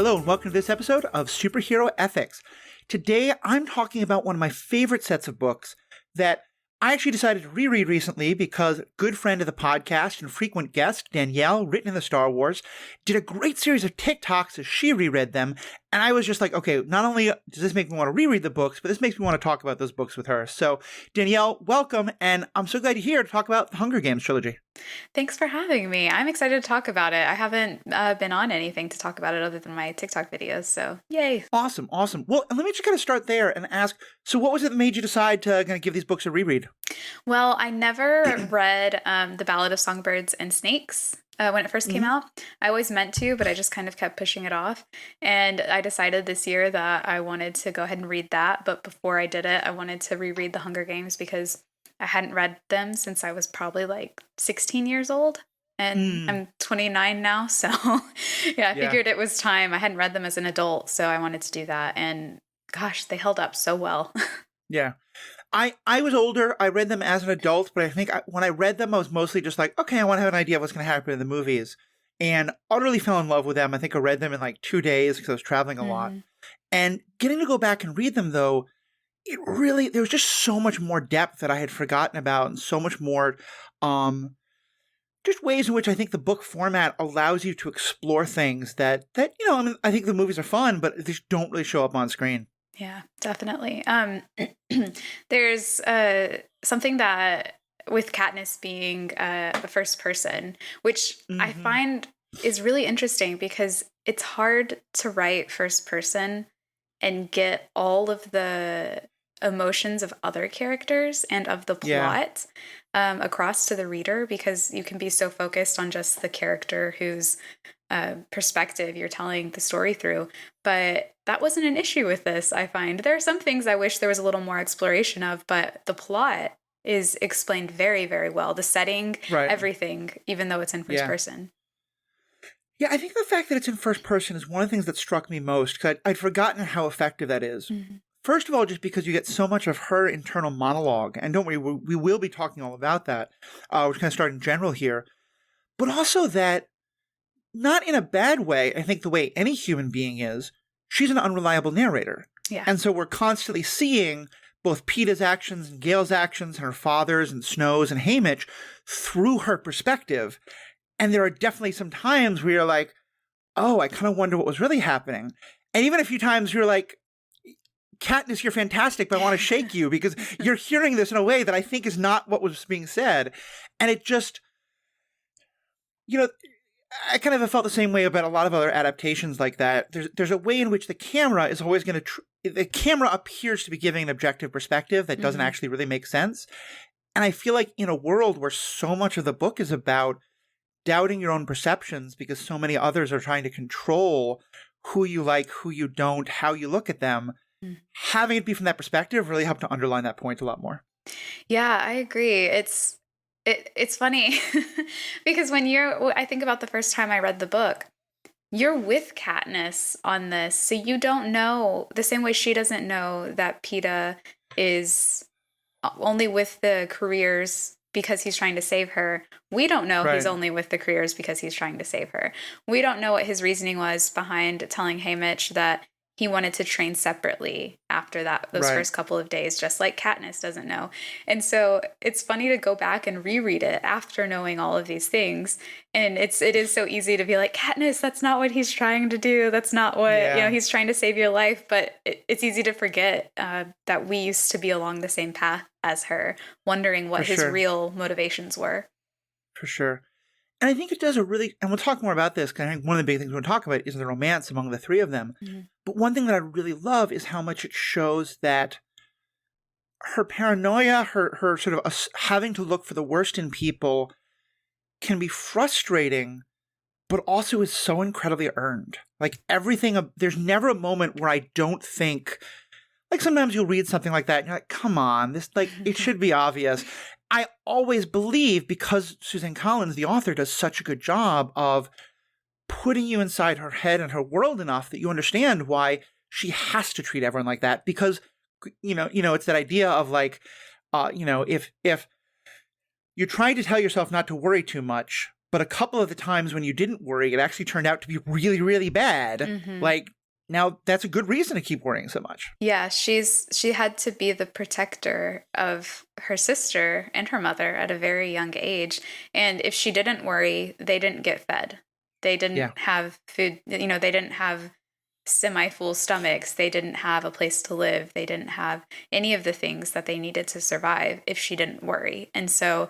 Hello and welcome to this episode of Superhero Ethics. Today I'm talking about one of my favorite sets of books that I actually decided to reread recently because a good friend of the podcast and frequent guest, Danielle, written in the Star Wars, did a great series of TikToks as she reread them. And I was just like, okay, not only does this make me want to reread the books, but this makes me want to talk about those books with her. So Danielle, welcome. And I'm so glad you're here to talk about the Hunger Games trilogy. Thanks for having me. I'm excited to talk about it. I haven't been on anything to talk about it other than my TikTok videos, so yay. Awesome. Well, let me just kind of start there and ask, so what was it that made you decide to kind of give these books a reread? Well, I never read The Ballad of Songbirds and Snakes when it first came out. I always meant to, but I just kind of kept pushing it off. And I decided this year that I wanted to go ahead and read that. But before I did it, I wanted to reread The Hunger Games because I hadn't read them since I was probably like 16 years old. And I'm 29 now. So yeah, I figured it was time. I hadn't read them as an adult, so I wanted to do that. And gosh, they held up so well. Yeah. I was older. I read them as an adult, but I think when I read them, I was mostly just like, okay, I want to have an idea of what's going to happen in the movies. And utterly fell in love with them. I think I read them in like 2 days because I was traveling a lot. And getting to go back and read them, though, there was just so much more depth that I had forgotten about and so much more just ways in which I think the book format allows you to explore things that I think the movies are fun, but they just don't really show up on screen. Yeah, definitely. There's something that with Katniss being the first person, which I find is really interesting because it's hard to write first person and get all of the emotions of other characters and of the plot across to the reader, because you can be so focused on just the character whose perspective you're telling the story through. But that wasn't an issue with this, I find. There are some things I wish there was a little more exploration of, but the plot is explained very, very well. The setting, everything, even though it's in first person. Yeah, I think the fact that it's in first person is one of the things that struck me most, because I'd forgotten how effective that is. First of all, just because you get so much of her internal monologue, and don't worry, we will be talking all about that. We're going to start in general here. But also that, not in a bad way, I think the way any human being is, she's an unreliable narrator. Yeah. And so we're constantly seeing both Peeta's actions and Gale's actions and her father's and Snow's and Haymitch through her perspective. And there are definitely some times where you're like, oh, I kind of wonder what was really happening. And even a few times you're like, Katniss, you're fantastic, but I want to shake you because you're hearing this in a way that I think is not what was being said. And it just, I kind of have felt the same way about a lot of other adaptations like that. There's a way in which the camera is always going to, the camera appears to be giving an objective perspective that doesn't actually really make sense. And I feel like in a world where so much of the book is about doubting your own perceptions because so many others are trying to control who you like, who you don't, how you look at them, having it be from that perspective really helped to underline that point a lot more. Yeah, I agree. It's funny because I think about the first time I read the book, you're with Katniss on this. So you don't know, the same way she doesn't know that Peeta is only with the careers because he's trying to save her. We don't know he's only with the careers because he's trying to save her. We don't know what his reasoning was behind telling Haymitch that he wanted to train separately after those first couple of days, just like Katniss doesn't know. And so it's funny to go back and reread it after knowing all of these things. And it is so easy to be like, Katniss, that's not what he's trying to do. That's not what, he's trying to save your life. But it's easy to forget that we used to be along the same path as her, wondering what his real motivations were. For sure. And I think it does and we'll talk more about this, because I think one of the big things we're going to talk about is the romance among the three of them. But one thing that I really love is how much it shows that her paranoia, her sort of having to look for the worst in people can be frustrating, but also is so incredibly earned. Like there's never a moment where I don't think, like sometimes you'll read something like that and you're like, come on, this, like, it should be obvious. I always believe, because Suzanne Collins, the author, does such a good job of putting you inside her head and her world enough that you understand why she has to treat everyone like that. Because, it's that idea of like, if you're trying to tell yourself not to worry too much, but a couple of the times when you didn't worry, it actually turned out to be really, really bad. Mm-hmm. Like, now that's a good reason to keep worrying so much. Yeah, she had to be the protector of her sister and her mother at a very young age. And if she didn't worry, they didn't get fed. They didn't have food, they didn't have semi-full stomachs. They didn't have a place to live. They didn't have any of the things that they needed to survive if she didn't worry. And so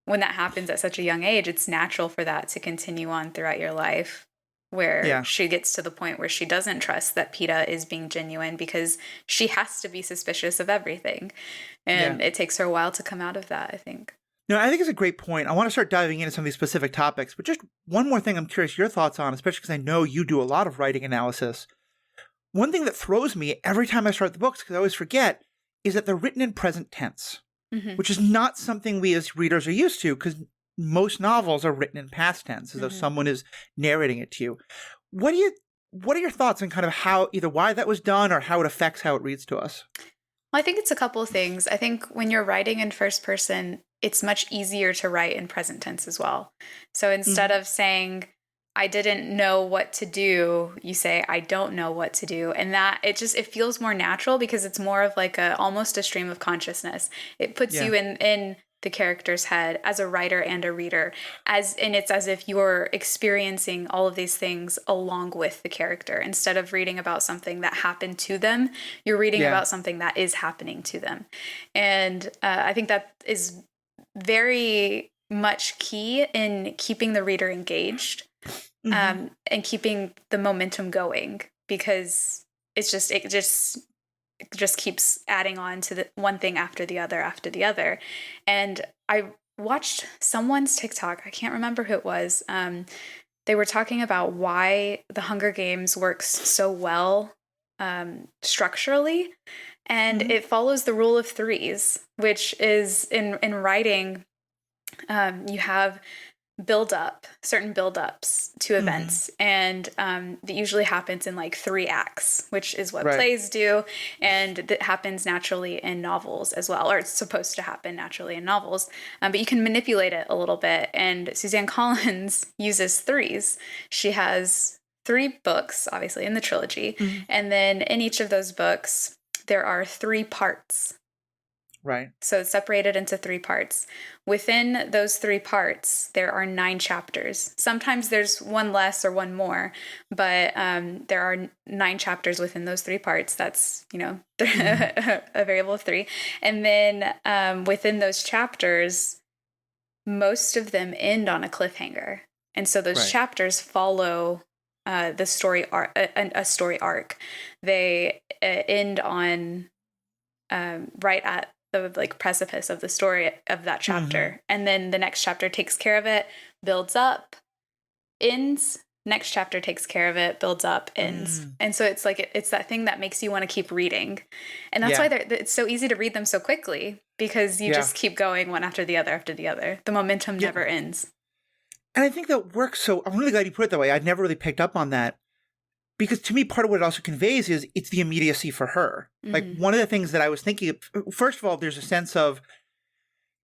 when that happens at such a young age, it's natural for that to continue on throughout your life, where she gets to the point where she doesn't trust that Peeta is being genuine because she has to be suspicious of everything. And it takes her a while to come out of that, I think. No, I think it's a great point. I want to start diving into some of these specific topics, but just one more thing I'm curious your thoughts on, especially because I know you do a lot of writing analysis. One thing that throws me every time I start the books, because I always forget, is that they're written in present tense, which is not something we as readers are used to, because most novels are written in past tense, as though someone is narrating it to you. What are your thoughts on kind of how, either why that was done or how it affects how it reads to us? Well, I think it's a couple of things. I think when you're writing in first person, it's much easier to write in present tense as well. So instead of saying, I didn't know what to do, you say, I don't know what to do. And that it feels more natural because it's more of like almost a stream of consciousness. It puts you in the character's head as a writer and a reader, and it's as if you're experiencing all of these things along with the character. Instead of reading about something that happened to them, you're reading about something that is happening to them. And I think that is very much key in keeping the reader engaged and keeping the momentum going, because it just keeps adding on to the one thing after the other. And I watched someone's TikTok. I can't remember who it was. They were talking about why The Hunger Games works so well structurally. And it follows the rule of threes, which is in writing, you have certain build-ups to events. And that usually happens in like 3 acts, which is what plays do. And that happens naturally in novels as well, or it's supposed to happen naturally in novels. But you can manipulate it a little bit. And Suzanne Collins uses threes. She has 3 books, obviously, in the trilogy. And then in each of those books, there are 3 parts. Right. So it's separated into 3 parts. Within those 3 parts, there are 9 chapters. Sometimes there's one less or one more, but there are 9 chapters within those 3 parts. That's, a variable of 3. And then within those chapters, most of them end on a cliffhanger. And so those chapters follow the story a story arc. They end on right at the precipice of the story of that chapter, and then the next chapter takes care of it, builds up, ends. Next chapter takes care of it, builds up, ends. And so it's like it's that thing that makes you want to keep reading, and that's why it's so easy to read them so quickly, because you just keep going one after the other. The momentum never ends. And I think that works. So I'm really glad you put it that way. I'd never really picked up on that, because to me, part of what it also conveys is it's the immediacy for her. Like, one of the things that I was thinking of, first of all, there's a sense of,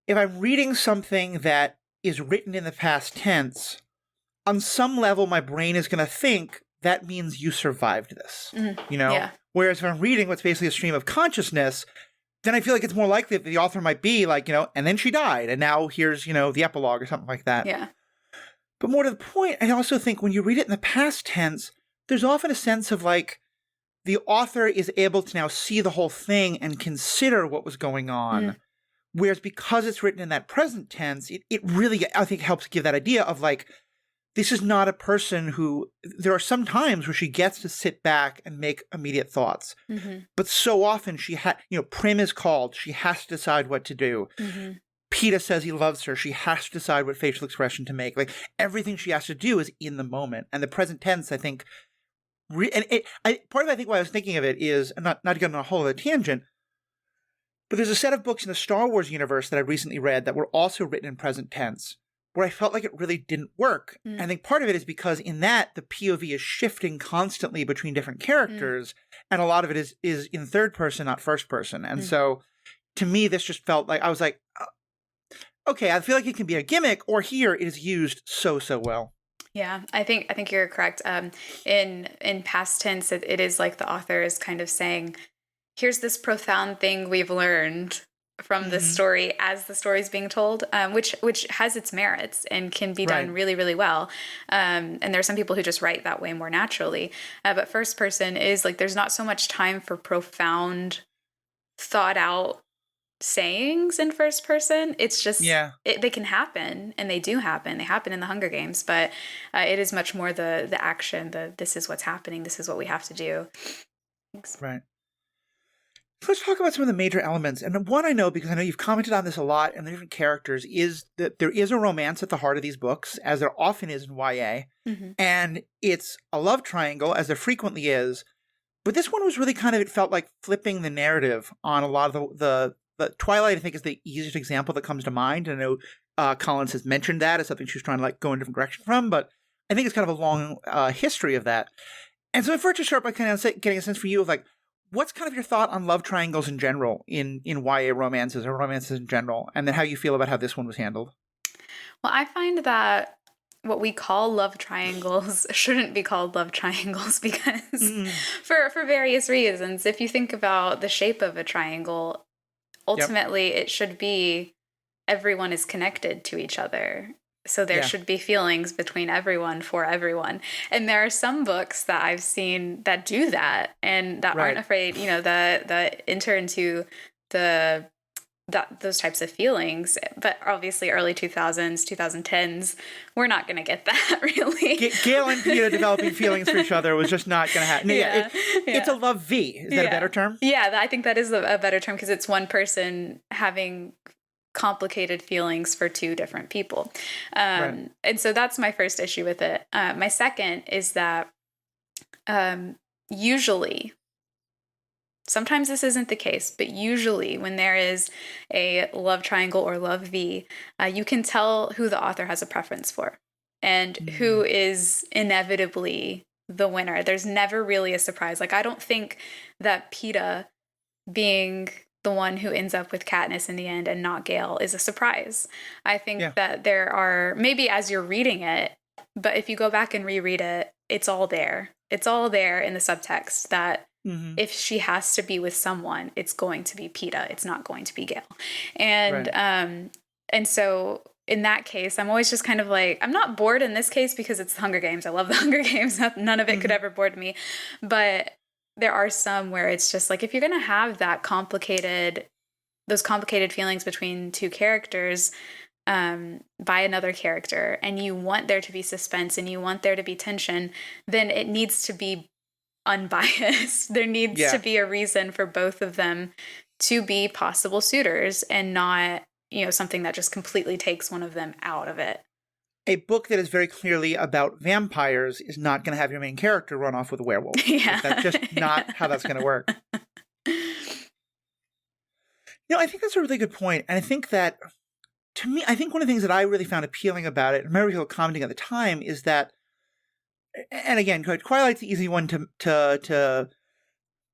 if I'm reading something that is written in the past tense, on some level, my brain is going to think that means you survived this, Whereas if I'm reading what's basically a stream of consciousness, then I feel like it's more likely that the author might be like, and then she died, and now here's, the epilogue or something like that. Yeah. But more to the point, I also think when you read it in the past tense, there's often a sense of like the author is able to now see the whole thing and consider what was going on. Whereas because it's written in that present tense, it really, I think, helps give that idea of like, this is not a person who, there are some times where she gets to sit back and make immediate thoughts. But so often she Prim is called, she has to decide what to do. Peeta says he loves her. She has to decide what facial expression to make. Like, everything she has to do is in the moment. And the present tense, I think, part of I think why I was thinking of it is, not to get on a whole other tangent, but there's a set of books in the Star Wars universe that I recently read that were also written in present tense, where I felt like it really didn't work. I think part of it is because in that, the POV is shifting constantly between different characters, and a lot of it is in third person, not first person. And so, to me, this just felt like, I was like, okay, I feel like it can be a gimmick, or here it is used so well. Yeah, I think you're correct. In past tense, it is like the author is kind of saying, "Here's this profound thing we've learned from this story as the story's being told," which has its merits and can be done really, really well. And there are some people who just write that way more naturally. But first person is like, there's not so much time for profound, thought out sayings in first person. It's just they can happen, and they do happen. They happen in the Hunger Games, but it is much more the action. This is what's happening. This is what we have to do. Thanks. Right. So let's talk about some of the major elements. And one I know, because I know you've commented on this a lot and the different characters, is that there is a romance at the heart of these books, as there often is in YA. And it's a love triangle, as there frequently is. But this one was really kind of, it felt like flipping the narrative on a lot of the Twilight, I think, is the easiest example that comes to mind. I know Collins has mentioned that as something she's trying to go in a different direction from, but I think it's kind of a long history of that. And so if we're to start by kind of getting a sense for you of what's kind of your thought on love triangles in general in YA romances or romances in general, and then how you feel about how this one was handled? Well, I find that what we call love triangles shouldn't be called love triangles because for various reasons. If you think about the shape of a triangle, ultimately it should be everyone is connected to each other. So there should be feelings between everyone for everyone. And there are some books that I've seen that do that and that aren't afraid, that enter into those types of feelings. But obviously early 2000s, 2010s, we're not going to get that really. Gale and Peeta developing feelings for each other was just not going to happen. It's a love V. Is that a better term? Yeah, I think that is a better term because it's one person having complicated feelings for two different people. And so that's my first issue with it. My second is that usually, sometimes this isn't the case, but usually when there is a love triangle or love V, you can tell who the author has a preference for and who is inevitably the winner. There's never really a surprise. I don't think that Peeta being the one who ends up with Katniss in the end and not Gale is a surprise. I think that there are, maybe as you're reading it, but if you go back and reread it, it's all there. It's all there in the subtext that if she has to be with someone, it's going to be Peeta. It's not going to be Gale. And so in that case, I'm always just kind of I'm not bored in this case because it's the Hunger Games. I love the Hunger Games. None of it could ever bore me. But there are some where it's just if you're going to have those complicated feelings between two characters by another character, and you want there to be suspense and you want there to be tension, then it needs to be unbiased. There needs to be a reason for both of them to be possible suitors and not, something that just completely takes one of them out of it. A book that is very clearly about vampires is not going to have your main character run off with a werewolf. That's just not how that's going to work. I think that's a really good point. And I think that, to me, I think one of the things that I really found appealing about it, and I remember people commenting at the time, is that, and again, Twilight's the easy one to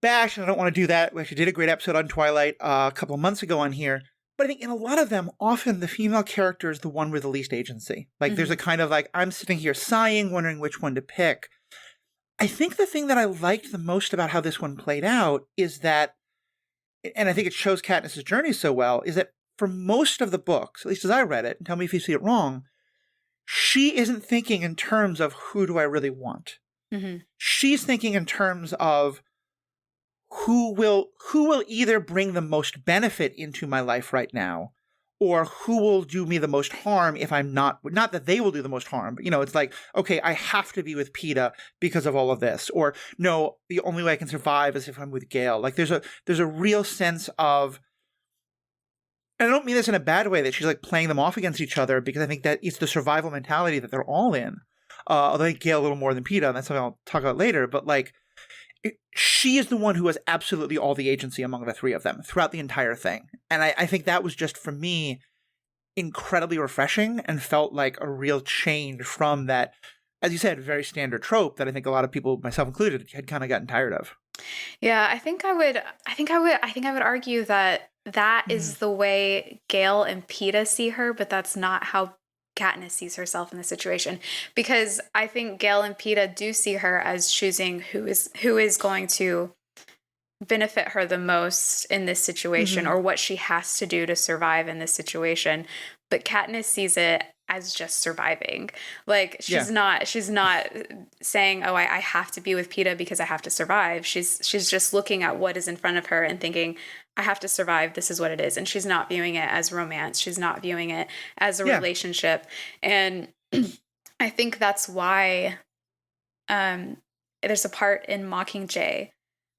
bash, and I don't want to do that. We actually did a great episode on Twilight a couple of months ago on here. But I think in a lot of them, often the female character is the one with the least agency. There's a kind of I'm sitting here sighing, wondering which one to pick. I think the thing that I liked the most about how this one played out is that, and I think it shows Katniss' journey so well, is that for most of the books, at least as I read it, and tell me if you see it wrong, she isn't thinking in terms of who do I really want. She's thinking in terms of who will either bring the most benefit into my life right now, or who will do me the most harm if I'm not that they will do the most harm, but it's okay, I have to be with Peeta because of all of this, or no, the only way I can survive is if I'm with Gale. There's a real sense of, and I don't mean this in a bad way, that she's playing them off against each other, because I think that it's the survival mentality that they're all in. Although I think Gale a little more than Peeta, and that's something I'll talk about later, but she is the one who has absolutely all the agency among the three of them throughout the entire thing. And I think that was just, for me, incredibly refreshing and felt like a real change from that, as you said, very standard trope that I think a lot of people, myself included, had kind of gotten tired of. Yeah, I think I would argue that that Mm, is the way Gail and Peta see her, but that's not how Katniss sees herself in the situation. Because I think Gail and Peta do see her as choosing who is going to benefit her the most in this situation, hmm or what she has to do to survive in this situation. But Katniss sees it as just surviving. Like Yeah. she's not saying, "Oh, I have to be with Peta because I have to survive." She's just looking at what is in front of her and thinking, "I have to survive. This is what it is." And she's not viewing it as romance. She's not viewing it as a Yeah. relationship. And I think that's why um, there's a part in Mockingjay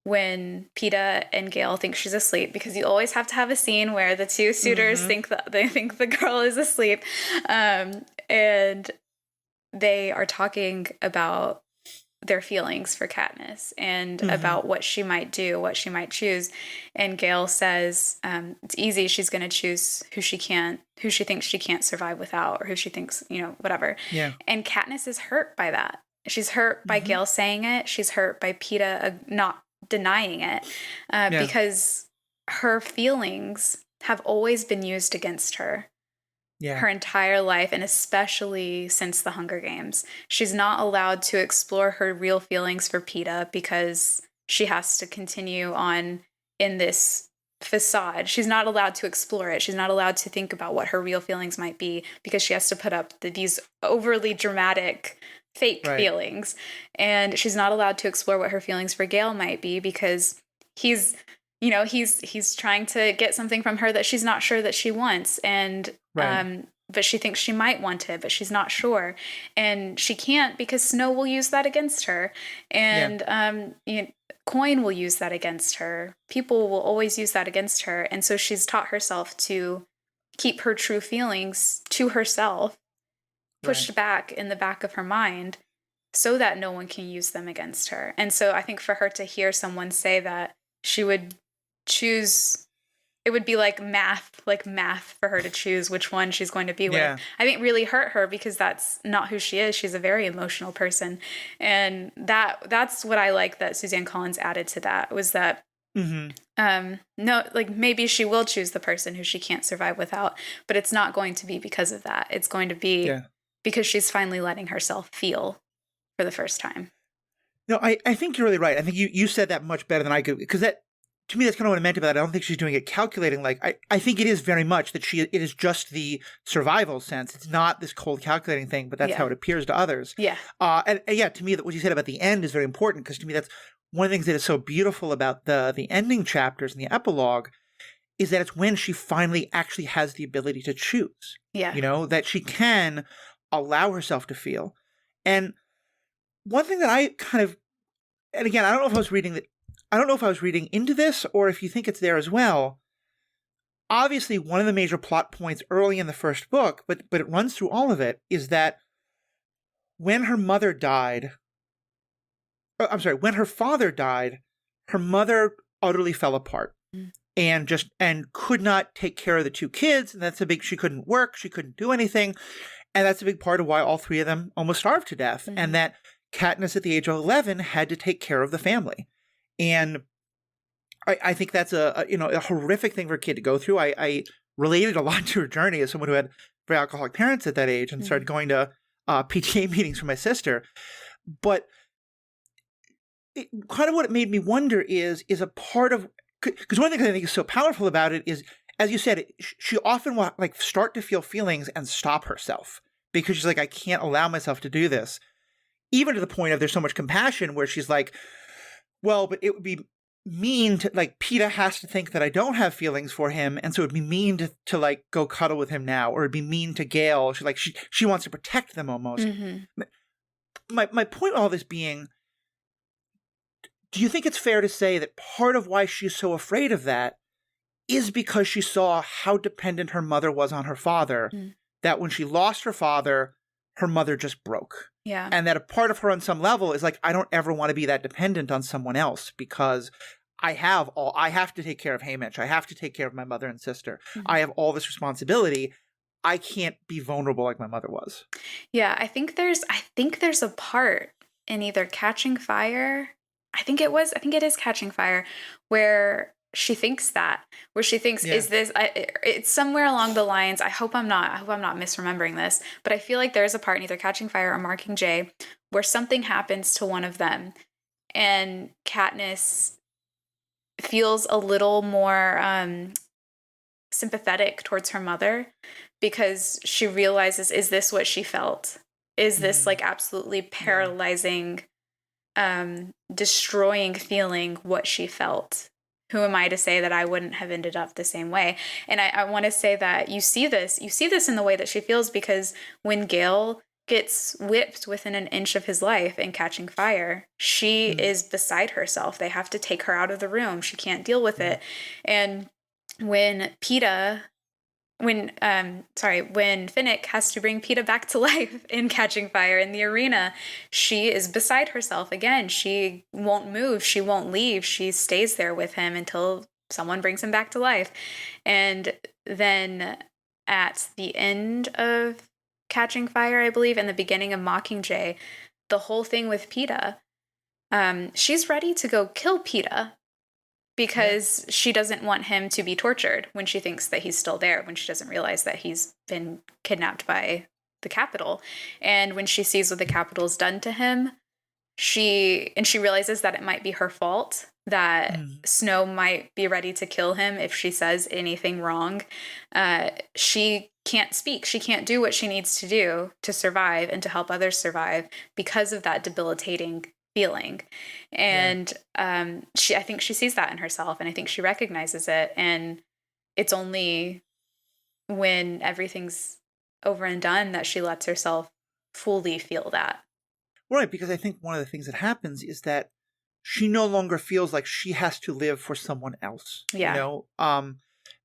when Peta and Gale think she's asleep, because you always have to have a scene where the two suitors hmm think that they think the girl is asleep, and they are talking about their feelings for Katniss and hmm about what she might do, what she might choose. And Gale says, it's easy. She's going to choose who she thinks she can't survive without, or who she thinks, whatever. Yeah. And Katniss is hurt by that. She's hurt by hmm Gale saying it. She's hurt by Peta not denying it, Yeah. because her feelings have always been used against her Yeah. her entire life, and especially since the Hunger Games. She's not allowed to explore her real feelings for Peta because she has to continue on in this facade. She's not allowed to explore it. She's not allowed to think about what her real feelings might be, because she has to put up these overly dramatic fake Right. feelings. And she's not allowed to explore what her feelings for Gale might be, because he's he's trying to get something from her that she's not sure that she wants. And Right. but she thinks she might want it, but she's not sure, and she can't, because Snow will use that against her, Yeah. and Coin will use that against her. People will always use that against her, and so she's taught herself to keep her true feelings to herself, Right. pushed back in the back of her mind, so that no one can use them against her. And so I think for her to hear someone say that she would choose, it would be like math for her to choose which one she's going to be with, Yeah. I think really hurt her, because that's not who she is. She's a very emotional person. And that's what I like that Suzanne Collins added to that, was that hmm no, like maybe she will choose the person who she can't survive without, but it's not going to be because of that. It's going to be Yeah. because she's finally letting herself feel for the first time. No, I think you're really right. I think you said that much better than I could, because that, to me, that's kind of what I meant about it. I don't think she's doing it calculating. Like, I think it is very much that it is just the survival sense. It's not this cold calculating thing, but that's Yeah. how it appears to others. Yeah. And yeah, to me, that what you said about the end is very important, because to me, that's one of the things that is so beautiful about the ending chapters and the epilogue, is that it's when she finally actually has the ability to choose. Yeah. That she can allow herself to feel. And one thing that I kind of, and again, I don't know if I was reading into this, or if you think it's there as well. Obviously, one of the major plot points early in the first book, but it runs through all of it, is that when her mother died, when her father died, her mother utterly fell apart. Mm. And could not take care of the two kids, and she couldn't work, she couldn't do anything, and that's a big part of why all three of them almost starved to death. Mhm. And that Katniss at the age of 11 had to take care of the family. And I think that's a horrific thing for a kid to go through. I related a lot to her journey as someone who had very alcoholic parents at that age and started going to PTA meetings for my sister. But kind of what it made me wonder is a part of, because one thing I think is so powerful about it is, as you said, she often will start to feel feelings and stop herself, because she's like, I can't allow myself to do this. Even to the point of, there's so much compassion where she's like, well, but it would be mean to, Peta has to think that I don't have feelings for him, and so it'd be mean to go cuddle with him now, or it'd be mean to Gale. She wants to protect them almost. Mm-hmm. My point with all this being, do you think it's fair to say that part of why she's so afraid of that is because she saw how dependent her mother was on her father, that when she lost her father, her mother just broke? Yeah. And that a part of her on some level is like, I don't ever want to be that dependent on someone else, because I have to take care of Haymitch. I have to take care of my mother and sister. Mhm. I have all this responsibility. I can't be vulnerable like my mother was. Yeah, I think there's a part in either Catching Fire. I think it is Catching Fire, where she thinks Yeah. it's somewhere along the lines. I hope I'm not misremembering this, but I feel like there's a part in either Catching Fire or Mockingjay where something happens to one of them, and Katniss feels a little more sympathetic towards her mother, because she realizes, is this what she felt? Is this like absolutely paralyzing, destroying feeling what she felt? Who am I to say that I wouldn't have ended up the same way? And I want to say that you see this in the way that she feels, because when Gale gets whipped within an inch of his life in Catching Fire, she is beside herself. They have to take her out of the room. She can't deal with it. And when Finnick has to bring Peeta back to life in Catching Fire in the arena, she is beside herself again. She won't move. She won't leave. She stays there with him until someone brings him back to life. And then at the end of Catching Fire, I believe, and the beginning of Mockingjay, the whole thing with Peeta, she's ready to go kill Peeta, because she doesn't want him to be tortured when she thinks that he's still there, when she doesn't realize that he's been kidnapped by the Capitol. And when she sees what the Capitol's done to him, she realizes that it might be her fault, that Snow might be ready to kill him if she says anything wrong. She can't speak. She can't do what she needs to do to survive and to help others survive because of that debilitating feeling. And I think she sees that in herself, and I think she recognizes it. And it's only when everything's over and done that she lets herself fully feel that. Right, because I think one of the things that happens is that she no longer feels like she has to live for someone else. Yeah. You know,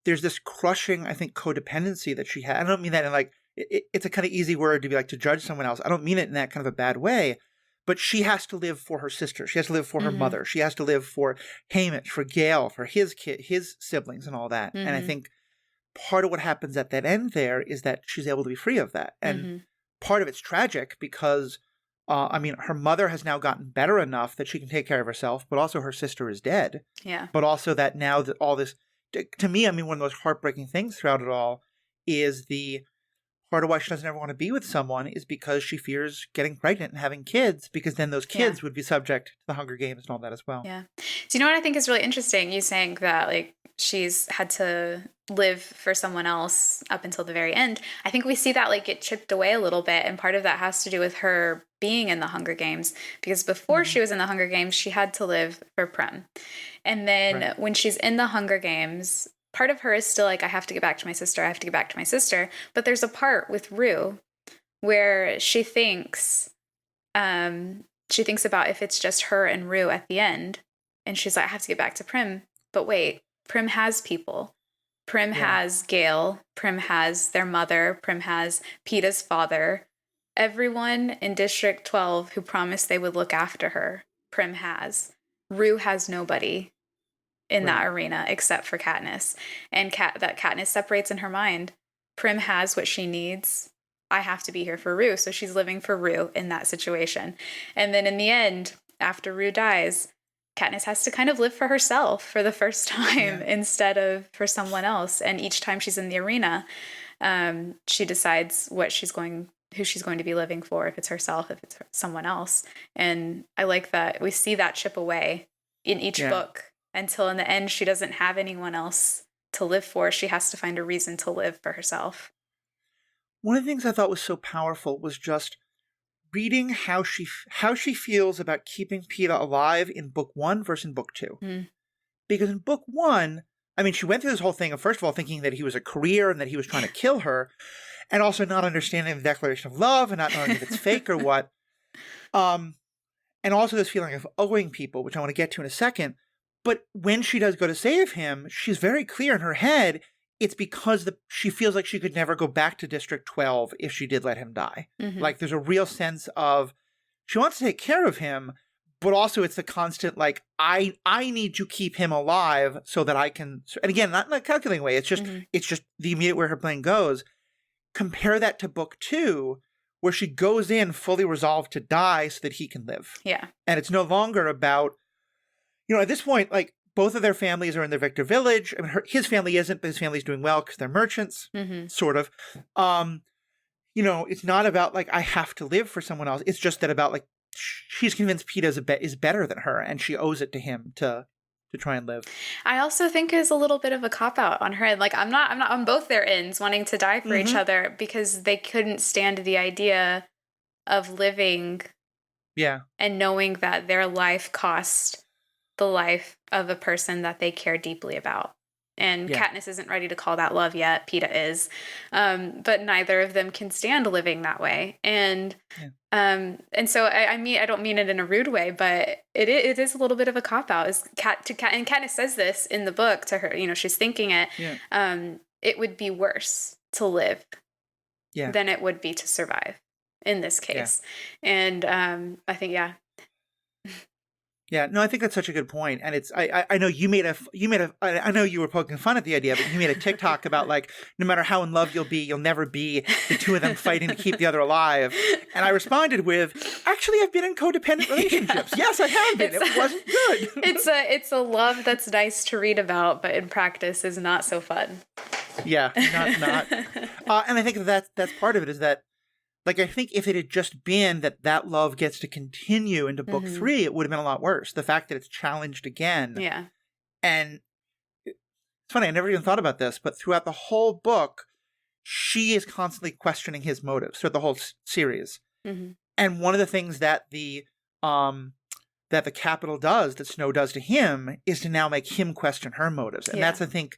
there's this crushing, I think, codependency that she had. I don't mean that in like, it's a kind of easy word to be like to judge someone else. I don't mean it in that kind of a bad way. But she has to live for her sister. She has to live for her mother. She has to live for Haymitch, for Gale, for his siblings and all that. And I think part of what happens at that end there is that she's able to be free of that. And part of it's tragic because, her mother has now gotten better enough that she can take care of herself, but also her sister is dead. Yeah. But also that now that all this, to me, one of the most heartbreaking things throughout it all is the part of why she doesn't ever want to be with someone is because she fears getting pregnant and having kids, because then those kids would be subject to the Hunger Games and all that as well. Yeah. Do you know what I think is really interesting? You saying that like she's had to live for someone else up until the very end. I think we see that like get chipped away a little bit, and part of that has to do with her being in the Hunger Games, because before she was in the Hunger Games, she had to live for Prim. And then when she's in the Hunger Games, part of her is still like, I have to get back to my sister. But there's a part with Rue where she thinks about if it's just her and Rue at the end. And she's like, I have to get back to Prim. But wait, Prim has people. Prim has Gale. Prim has their mother. Prim has Peeta's father. Everyone in District 12 who promised they would look after her, Prim has. Rue has nobody in that arena except for Katniss. And that Katniss separates in her mind. Prim has what she needs. I have to be here for Rue. So she's living for Rue in that situation. And then in the end, after Rue dies, Katniss has to kind of live for herself for the first time instead of for someone else. And each time she's in the arena, she decides who she's going to be living for, if it's herself, if it's someone else. And I like that we see that chip away in each book until in the end she doesn't have anyone else to live for. She has to find a reason to live for herself. One of the things I thought was so powerful was just reading how she feels about keeping Peeta alive in book 1 versus in book 2. Because in book 1, she went through this whole thing of, first of all, thinking that he was a career and that he was trying to kill her, and also not understanding the Declaration of Love and not knowing if it's fake or what. And also this feeling of owing people, which I want to get to in a second. But when she does go to save him, she's very clear in her head it's because she feels like she could never go back to District 12 if she did let him die. Like, there's a real sense of she wants to take care of him, but also it's the constant, like, I need to keep him alive so that I can, and again, not in a calculating way, it's just the immediate where her brain goes. Compare that to book 2, where she goes in fully resolved to die so that he can live. Yeah. And it's no longer about, at this point, like, both of their families are in the Victor village. I mean, his family isn't, but his family's doing well because they're merchants, sort of. It's not about, like, I have to live for someone else. It's just that about, like, she's convinced Peeta is better than her, and she owes it to him to try and live. I also think is a little bit of a cop-out on her end. Like, I'm not on both their ends wanting to die for each other because they couldn't stand the idea of living and knowing that their life cost the life of a person that they care deeply about. And Katniss isn't ready to call that love yet. Peeta is. But neither of them can stand living that way. And so I mean, I don't mean it in a rude way, but it is a little bit of a cop-out. And Katniss says this in the book to her, she's thinking it. It would be worse to live than it would be to survive in this case. And I think, Yeah, no, I think that's such a good point. And it's, I know I know you were poking fun at the idea, but you made a TikTok about, like, no matter how in love you'll be, you'll never be the two of them fighting to keep the other alive. And I responded with, actually, I've been in codependent relationships. Yes, I have been. It wasn't good. It's a love that's nice to read about, but in practice is not so fun. Yeah, not. And I think that's part of it is that, like, I think if it had just been that love gets to continue into book 3, it would have been a lot worse. The fact that it's challenged again. Yeah. And it's funny, I never even thought about this, but throughout the whole book, she is constantly questioning his motives throughout the whole series. And one of the things that the Capitol does, that Snow does to him, is to now make him question her motives. And that's, I think,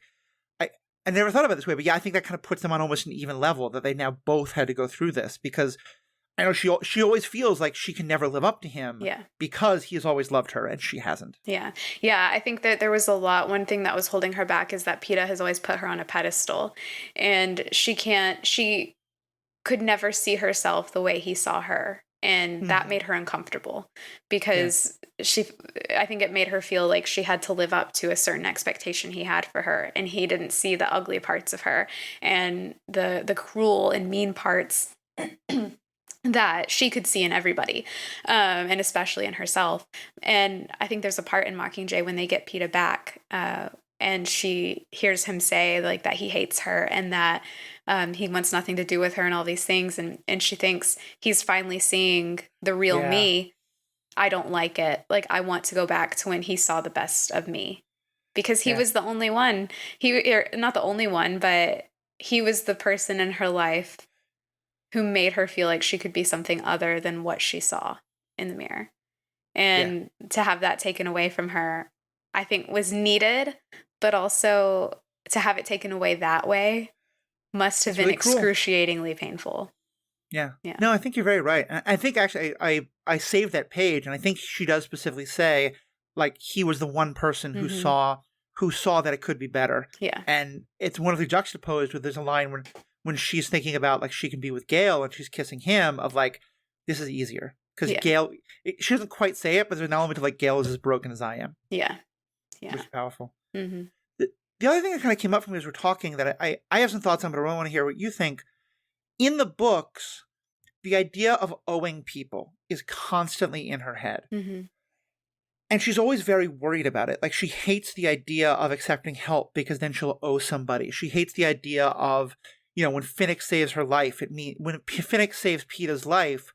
I never thought about it this way, but I think that kind of puts them on almost an even level, that they now both had to go through this, because I know she always feels like she can never live up to him because he has always loved her and she hasn't. Yeah. I think that there was one thing that was holding her back is that Peeta has always put her on a pedestal, and she could never see herself the way he saw her. And that made her uncomfortable because I think it made her feel like she had to live up to a certain expectation he had for her. And he didn't see the ugly parts of her and the cruel and mean parts that she could see in everybody, and especially in herself. And I think there's a part in Mockingjay when they get Peeta back, and she hears him say, like, that he hates her and that he wants nothing to do with her and all these things. And she thinks he's finally seeing the real me. I don't like it. Like, I want to go back to when he saw the best of me, because he was the only one. Not the only one, but he was the person in her life who made her feel like she could be something other than what she saw in the mirror. And to have that taken away from her, I think was needed, but also to have it taken away that way must have been really excruciatingly painful. Yeah. No, I think you're very right. I think actually I saved that page, and I think she does specifically say, like, he was the one person who saw that it could be better. Yeah. And it's wonderfully juxtaposed with, there's a line when she's thinking about, like, she can be with Gale and she's kissing him, of, like, this is easier. Because Gale, she doesn't quite say it, but there's an element of, like, Gale is as broken as I am. Yeah. Which is powerful. The other thing that kind of came up for me as we're talking that I have some thoughts on, but I really want to hear what you think. In the books, the idea of owing people is constantly in her head. And she's always very worried about it. Like, she hates the idea of accepting help because then she'll owe somebody. She hates the idea of, when Finnick saves her life, when Finnick saves Peeta's life,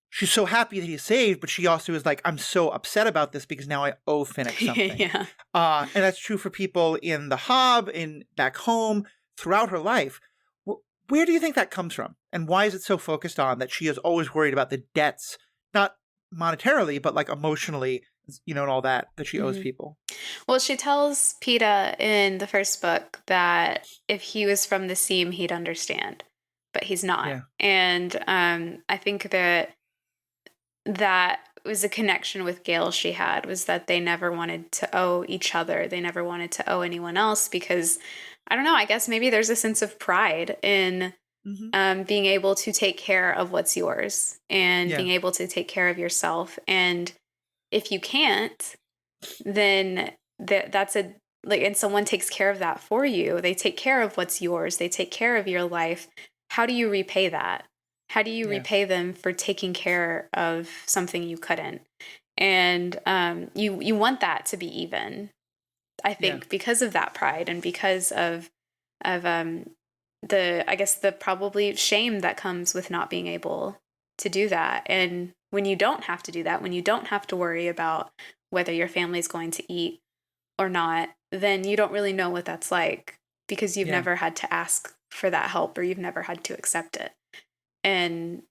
she's so happy that he's saved, but she also is like, I'm so upset about this because now I owe Finnick something. And that's true for people in the Hob, back home, throughout her life. Where do you think that comes from? And why is it so focused on that she is always worried about the debts, not monetarily, but, like, emotionally, and all that she owes people? Well, she tells Peeta in the first book that if he was from the seam, he'd understand, but he's not. And I think that was a connection with Gale she had, was that they never wanted to owe each other. They never wanted to owe anyone else because, I don't know, I guess maybe there's a sense of pride in being able to take care of what's yours and being able to take care of yourself. And if you can't, then that's and someone takes care of that for you. They take care of what's yours. They take care of your life. How do you repay that? How do you repay them for taking care of something you couldn't? And you want that to be even, I think, because of that pride and because of I guess the probably shame that comes with not being able to do that. And when you don't have to do that, when you don't have to worry about whether your family's going to eat or not, then you don't really know what that's like, because you've never had to ask for that help, or you've never had to accept it. And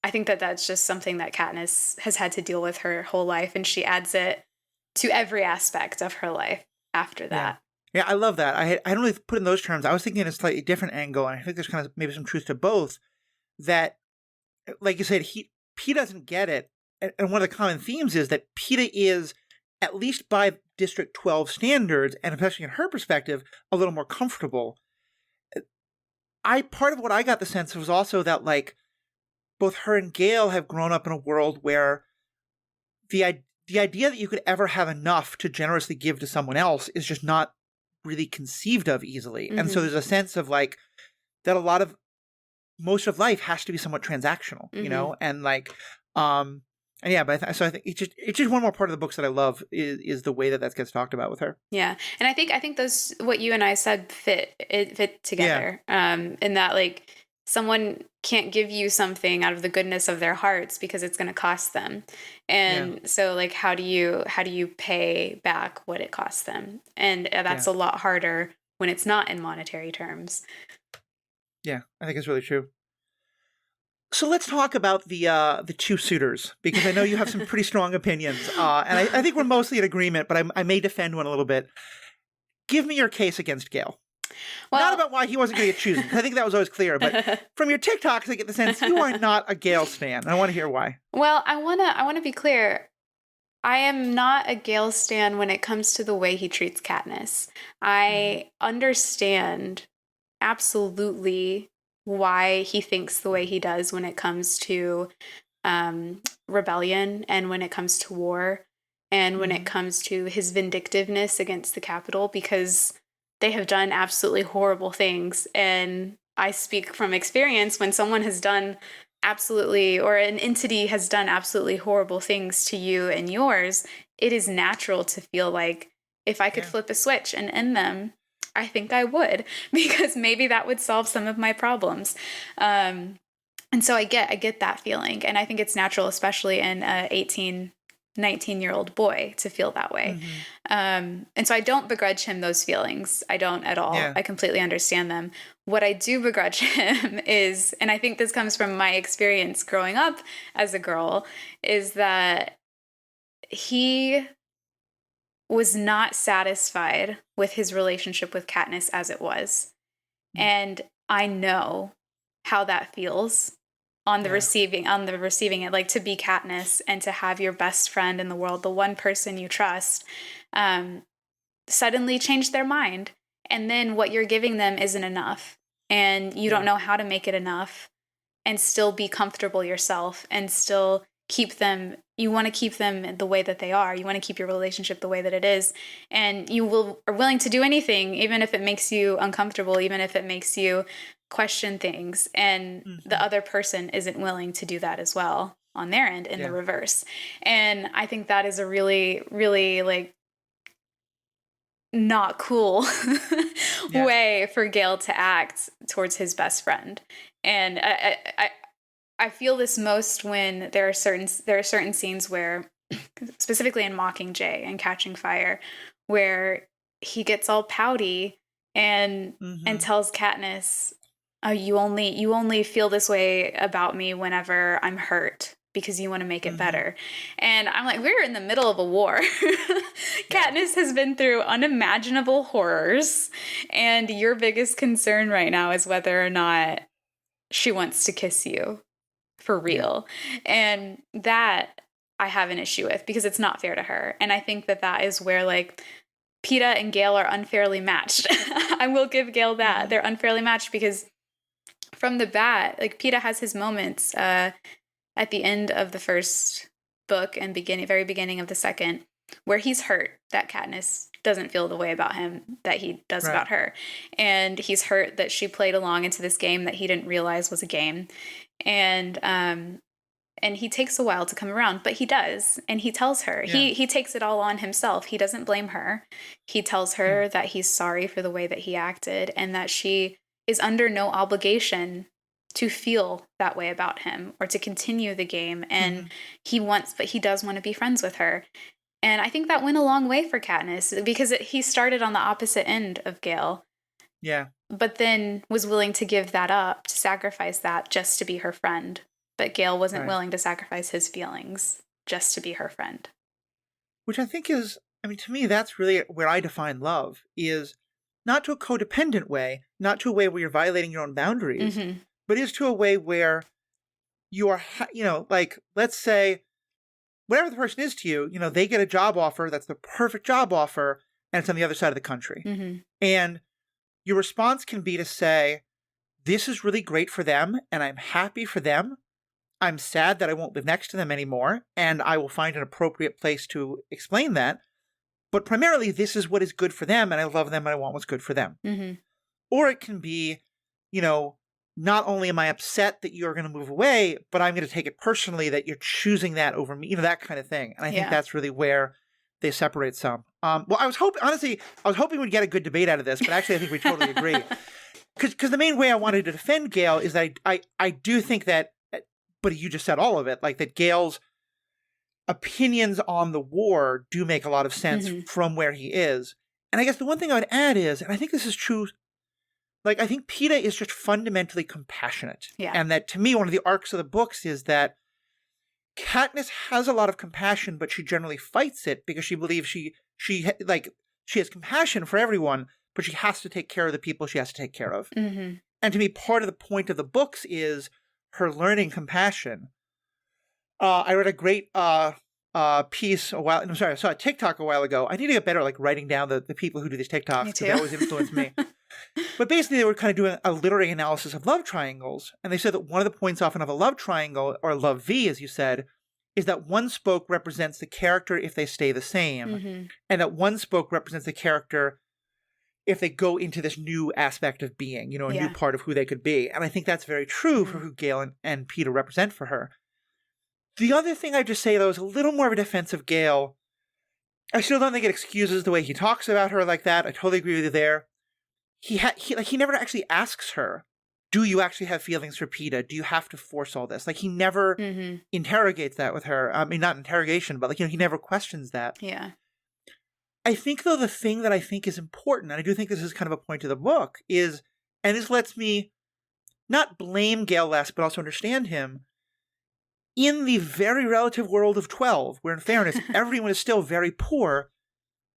I think that that's just something that Katniss has had to deal with her whole life, and she adds it to every aspect of her life after that. Yeah, I love that. I don't really put it in those terms. I was thinking in a slightly different angle, and I think there's kind of maybe some truth to both. That, like you said, Peeta doesn't get it, and one of the common themes is that Peeta is, at least by District 12 standards, and especially in her perspective, a little more comfortable. Part of what I got the sense was also that, like, both her and Gale have grown up in a world where the idea that you could ever have enough to generously give to someone else is just not really conceived of easily. Mm-hmm. And so there's a sense of, like, that most of life has to be somewhat transactional, you know? And, like, and yeah, but I think it's just one more part of the books that I love is the way that gets talked about with her. Yeah. And I think those, what you and I said, fit together. In that, like, someone can't give you something out of the goodness of their hearts because it's going to cost them. And so, like, how do you pay back what it costs them? And that's a lot harder when it's not in monetary terms. Yeah, I think it's really true. So let's talk about the two suitors, because I know you have some pretty strong opinions, and I think we're mostly in agreement, but I may defend one a little bit. Give me your case against Gale. Well, not about why he wasn't going to get chosen. I think that was always clear. But from your TikToks, I get the sense you are not a Gale stan. I want to hear why. Well, I want to be clear. I am not a Gale stan when it comes to the way he treats Katniss. I understand absolutely why he thinks the way he does when it comes to rebellion, and when it comes to war, and when it comes to his vindictiveness against the Capitol, because they have done absolutely horrible things. And I speak from experience. When someone has done absolutely, or an entity has done absolutely horrible things to you and yours, it is natural to feel like, if I could flip a switch and end them, I think I would, because maybe that would solve some of my problems. And so I get that feeling. And I think it's natural, especially in a 18, 19-year-old boy, to feel that way. And so I don't begrudge him those feelings. I don't at all. I completely understand them. What I do begrudge him is, and I think this comes from my experience growing up as a girl, is that he was not satisfied with his relationship with Katniss as it was. And I know how that feels on the receiving end, like, to be Katniss and to have your best friend in the world, the one person you trust, suddenly change their mind. And then what you're giving them isn't enough. And you don't know how to make it enough and still be comfortable yourself, and still keep them. You want to keep them the way that they are. You want to keep your relationship the way that it is. And you are willing to do anything, even if it makes you uncomfortable, even if it makes you question things. And the other person isn't willing to do that as well on their end, in the reverse. And I think that is a really, really, like, not cool way for Gale to act towards his best friend. And I feel this most when there are certain scenes where, specifically in Mockingjay and Catching Fire, where he gets all pouty and tells Katniss, "Oh, you only feel this way about me whenever I'm hurt, because you want to make it better." And I'm like, we're in the middle of a war. Katniss has been through unimaginable horrors, and your biggest concern right now is whether or not she wants to kiss you for real. And that I have an issue with, because it's not fair to her. And I think that is where, like, Peeta and Gale are unfairly matched. I will give Gale that. They're unfairly matched, because from the bat, like, Peeta has his moments at the end of the first book and very beginning of the second, where he's hurt that Katniss doesn't feel the way about him that he does about her. And he's hurt that she played along into this game that he didn't realize was a game. And and he takes a while to come around, but he does. And he tells her, he takes it all on himself. He doesn't blame her. He tells her that he's sorry for the way that he acted and that she is under no obligation to feel that way about him or to continue the game. And he does want to be friends with her. And I think that went a long way for Katniss because he started on the opposite end of Gale. Yeah. But then was willing to give that up, to sacrifice that just to be her friend. But Gale wasn't willing to sacrifice his feelings just to be her friend. Which I think is, I mean, to me, that's really where I define love, is not to a codependent way, not to a way where you're violating your own boundaries, but is to a way where you are, you know, like, let's say, whatever the person is to you, you know, they get a job offer that's the perfect job offer, and it's on the other side of the country. And your response can be to say, this is really great for them, and I'm happy for them. I'm sad that I won't live next to them anymore, and I will find an appropriate place to explain that. But primarily, this is what is good for them, and I love them, and I want what's good for them. Or it can be, you know, not only am I upset that you're going to move away, but I'm going to take it personally that you're choosing that over me, you know, that kind of thing. And I think that's really where they separate some. Well, I was hoping we'd get a good debate out of this, but actually I think we totally agree. Because the main way I wanted to defend Gale is that I do think that, but you just said all of it, like that Gale's opinions on the war do make a lot of sense from where he is. And I guess the one thing I would add is, and I think this is true, like I think Peeta is just fundamentally compassionate. Yeah. And that to me, one of the arcs of the books is that Katniss has a lot of compassion, but she generally fights it because she believes she has compassion for everyone, but she has to take care of the people she has to take care of. And to me, part of the point of the books is her learning compassion. I read a great piece I saw a TikTok a while ago. I need to get better at like writing down the people who do these TikToks because they always influence me. But basically they were kind of doing a literary analysis of love triangles. And they said that one of the points often of a love triangle, or love V, as you said, is that one spoke represents the character if they stay the same. And that one spoke represents the character if they go into this new aspect of being, you know, a new part of who they could be. And I think that's very true for who Gale and Peeta represent for her. The other thing I'd just say, though, is a little more of a defense of Gale. I still don't think it excuses the way he talks about her like that. I totally agree with you there. He never actually asks her, do you actually have feelings for Peeta? Do you have to force all this? Like, he never interrogates that with her. I mean, not interrogation, but, like, you know, he never questions that. Yeah. I think, though, the thing that I think is important, and I do think this is kind of a point of the book, is, and this lets me not blame Gale less, but also understand him, in the very relative world of 12, where in fairness, everyone is still very poor,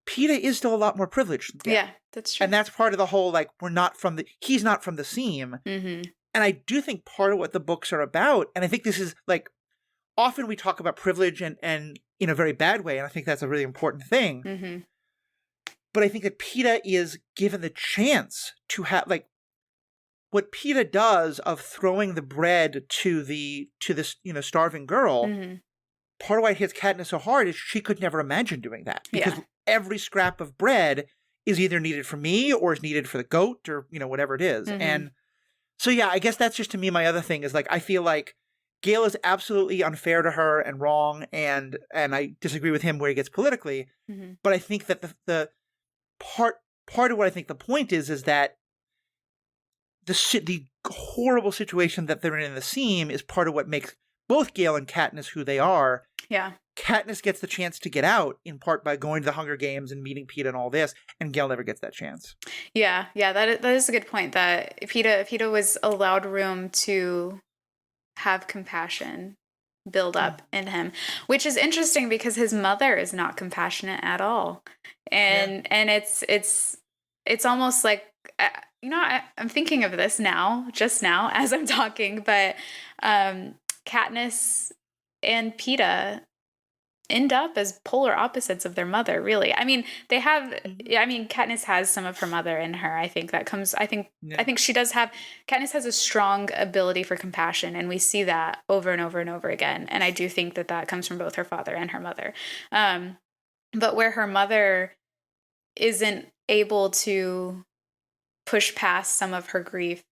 Peeta is still a lot more privileged than Gale. Yeah, that's true. And that's part of the whole, like, he's not from the seam. And I do think part of what the books are about, and I think this is, like, often we talk about privilege and in a very bad way, and I think that's a really important thing. But I think that Peeta is given the chance to have, like, what Peeta does of throwing the bread to this, you know, starving girl, part of why it hits Katniss so hard is she could never imagine doing that. Because every scrap of bread is either needed for me or is needed for the goat or, you know, whatever it is. And so, yeah, I guess that's just, to me, my other thing is, like, I feel like Gale is absolutely unfair to her and wrong, and I disagree with him where he gets politically. But I think that the part of what I think the point is that the horrible situation that they're in the seam is part of what makes both Gale and Katniss who they are. Yeah. Katniss gets the chance to get out in part by going to the Hunger Games and meeting Peeta and all this, and Gale never gets that chance. Yeah, that is a good point, that Peeta was allowed room to have compassion build up in him, which is interesting because his mother is not compassionate at all. And it's almost like, you know, I'm thinking of this just now as I'm talking, but Katniss and Peeta end up as polar opposites of their mother, really. I mean, they have, I mean, Katniss has some of her mother in her. I think that comes, I think she does have, Katniss has a strong ability for compassion, and we see that over and over and over again. And I do think that comes from both her father and her mother. But where her mother isn't able to push past some of her grief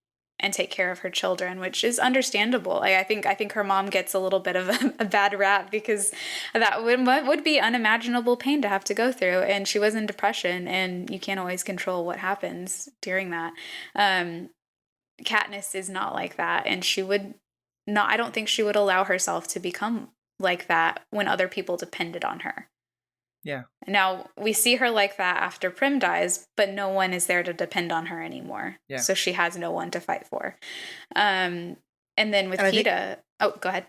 and take care of her children, which is understandable. I think her mom gets a little bit of a bad rap because that would be unimaginable pain to have to go through. And she was in depression, and you can't always control what happens during that. Katniss is not like that, and she would not. I don't think she would allow herself to become like that when other people depended on her. Yeah. Now, we see her like that after Prim dies, but no one is there to depend on her anymore. Yeah. So she has no one to fight for. And then with Peeta... Oh, go ahead.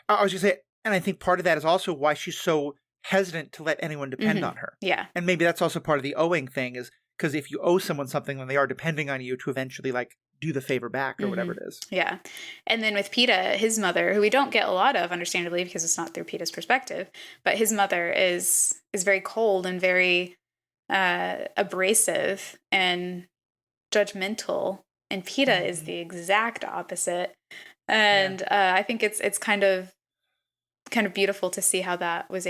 I was going to say, and I think part of that is also why she's so hesitant to let anyone depend on her. Yeah. And maybe that's also part of the owing thing, is because if you owe someone something, then they are depending on you to eventually, like, do the favor back or whatever it is. Yeah. And then with Peeta, his mother, who we don't get a lot of, understandably, because it's not through Peeta's perspective, but his mother is very cold and very abrasive and judgmental. And Peeta is the exact opposite. And I think it's kind of beautiful to see how he was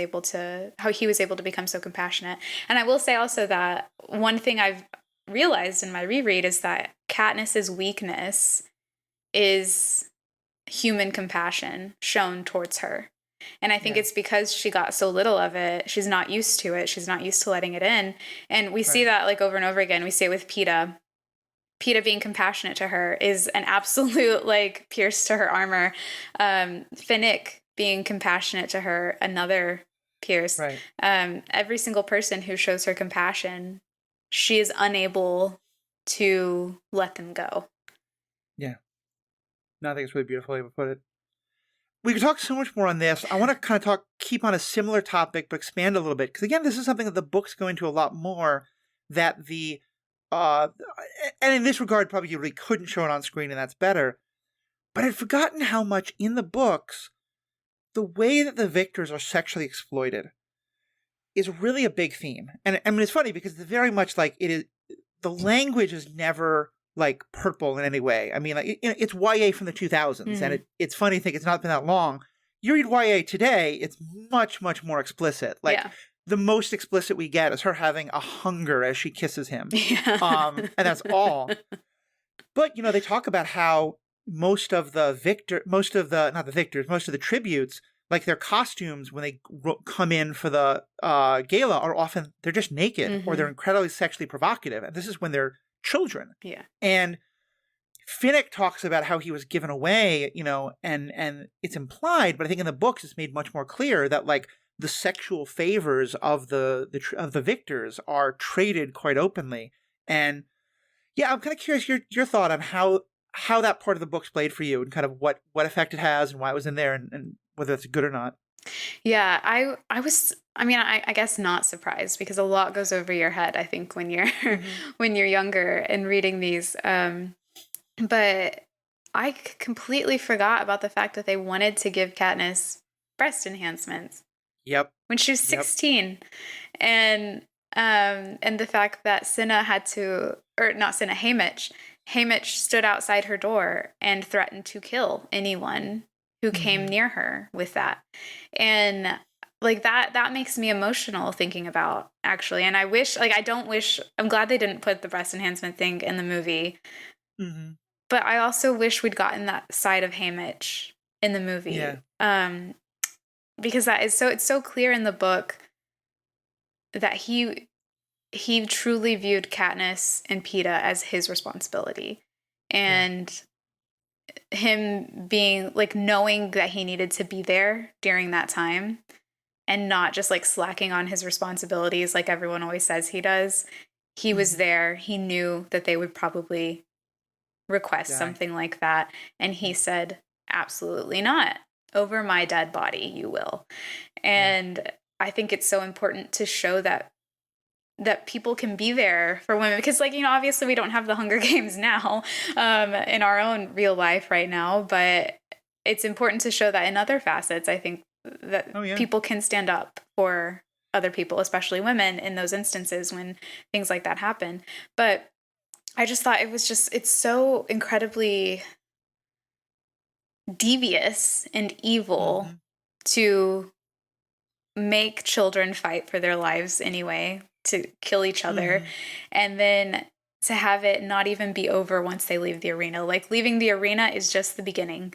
able to become so compassionate. And I will say also that one thing I've realized in my reread is that Katniss's weakness is human compassion shown towards her. And I think it's because she got so little of it. She's not used to it. She's not used to letting it in. And we see that like over and over again. We see it with Peeta. Peeta being compassionate to her is an absolute like pierce to her armor. Finnick being compassionate to her, another pierce. Right. Every single person who shows her compassion, she is unable to let them go. Yeah. No, I think it's really beautiful way to put it. We could talk so much more on this. I want to kind of keep on a similar topic, but expand a little bit. Because again, this is something that the books go into a lot more, that and in this regard, probably you really couldn't show it on screen, and that's better. But I'd forgotten how much in the books, the way that the victors are sexually exploited is really a big theme. And I mean, it's funny because it's very much like it is, the language is never like purple in any way. I mean, like it's YA from the 2000s, and it's funny to think it's not been that long. You read YA today, it's much, much more explicit. Like the most explicit we get is her having a hunger as she kisses him. And that's all. But, they talk about how most of the tributes, like their costumes when they come in for the gala are often, they're just naked or they're incredibly sexually provocative. And this is when they're children. Yeah. And Finnick talks about how he was given away, and it's implied, but I think in the books it's made much more clear that like the sexual favors of the victors are traded quite openly. And yeah, I'm kind of curious your thought on how that part of the book's played for you and kind of what effect it has and why it was in there and whether it's good or not. Yeah, I guess not surprised because a lot goes over your head, I think, when you're when you're younger and reading these. But I completely forgot about the fact that they wanted to give Katniss breast enhancements. Yep. When she was 16. And the fact that Haymitch stood outside her door and threatened to kill anyone who came near her with that. And like that makes me emotional thinking about, actually. And I'm glad they didn't put the breast enhancement thing in the movie. But I also wish we'd gotten that side of Haymitch in the movie. Yeah. Because it's so clear in the book that he truly viewed Katniss and Peeta as his responsibility. And him being like knowing that he needed to be there during that time and not just like slacking on his responsibilities like everyone always says he does. He was there. He knew that they would probably request something like that. And he said, absolutely not. Over my dead body, you will. And I think it's so important to show that people can be there for women because, like, obviously we don't have the Hunger Games now in our own real life right now, but it's important to show that in other facets. I think that people can stand up for other people, especially women, in those instances when things like that happen. But I just thought it's so incredibly devious and evil to make children fight for their lives anyway, to kill each other, and then to have it not even be over once they leave the arena. Like, leaving the arena is just the beginning.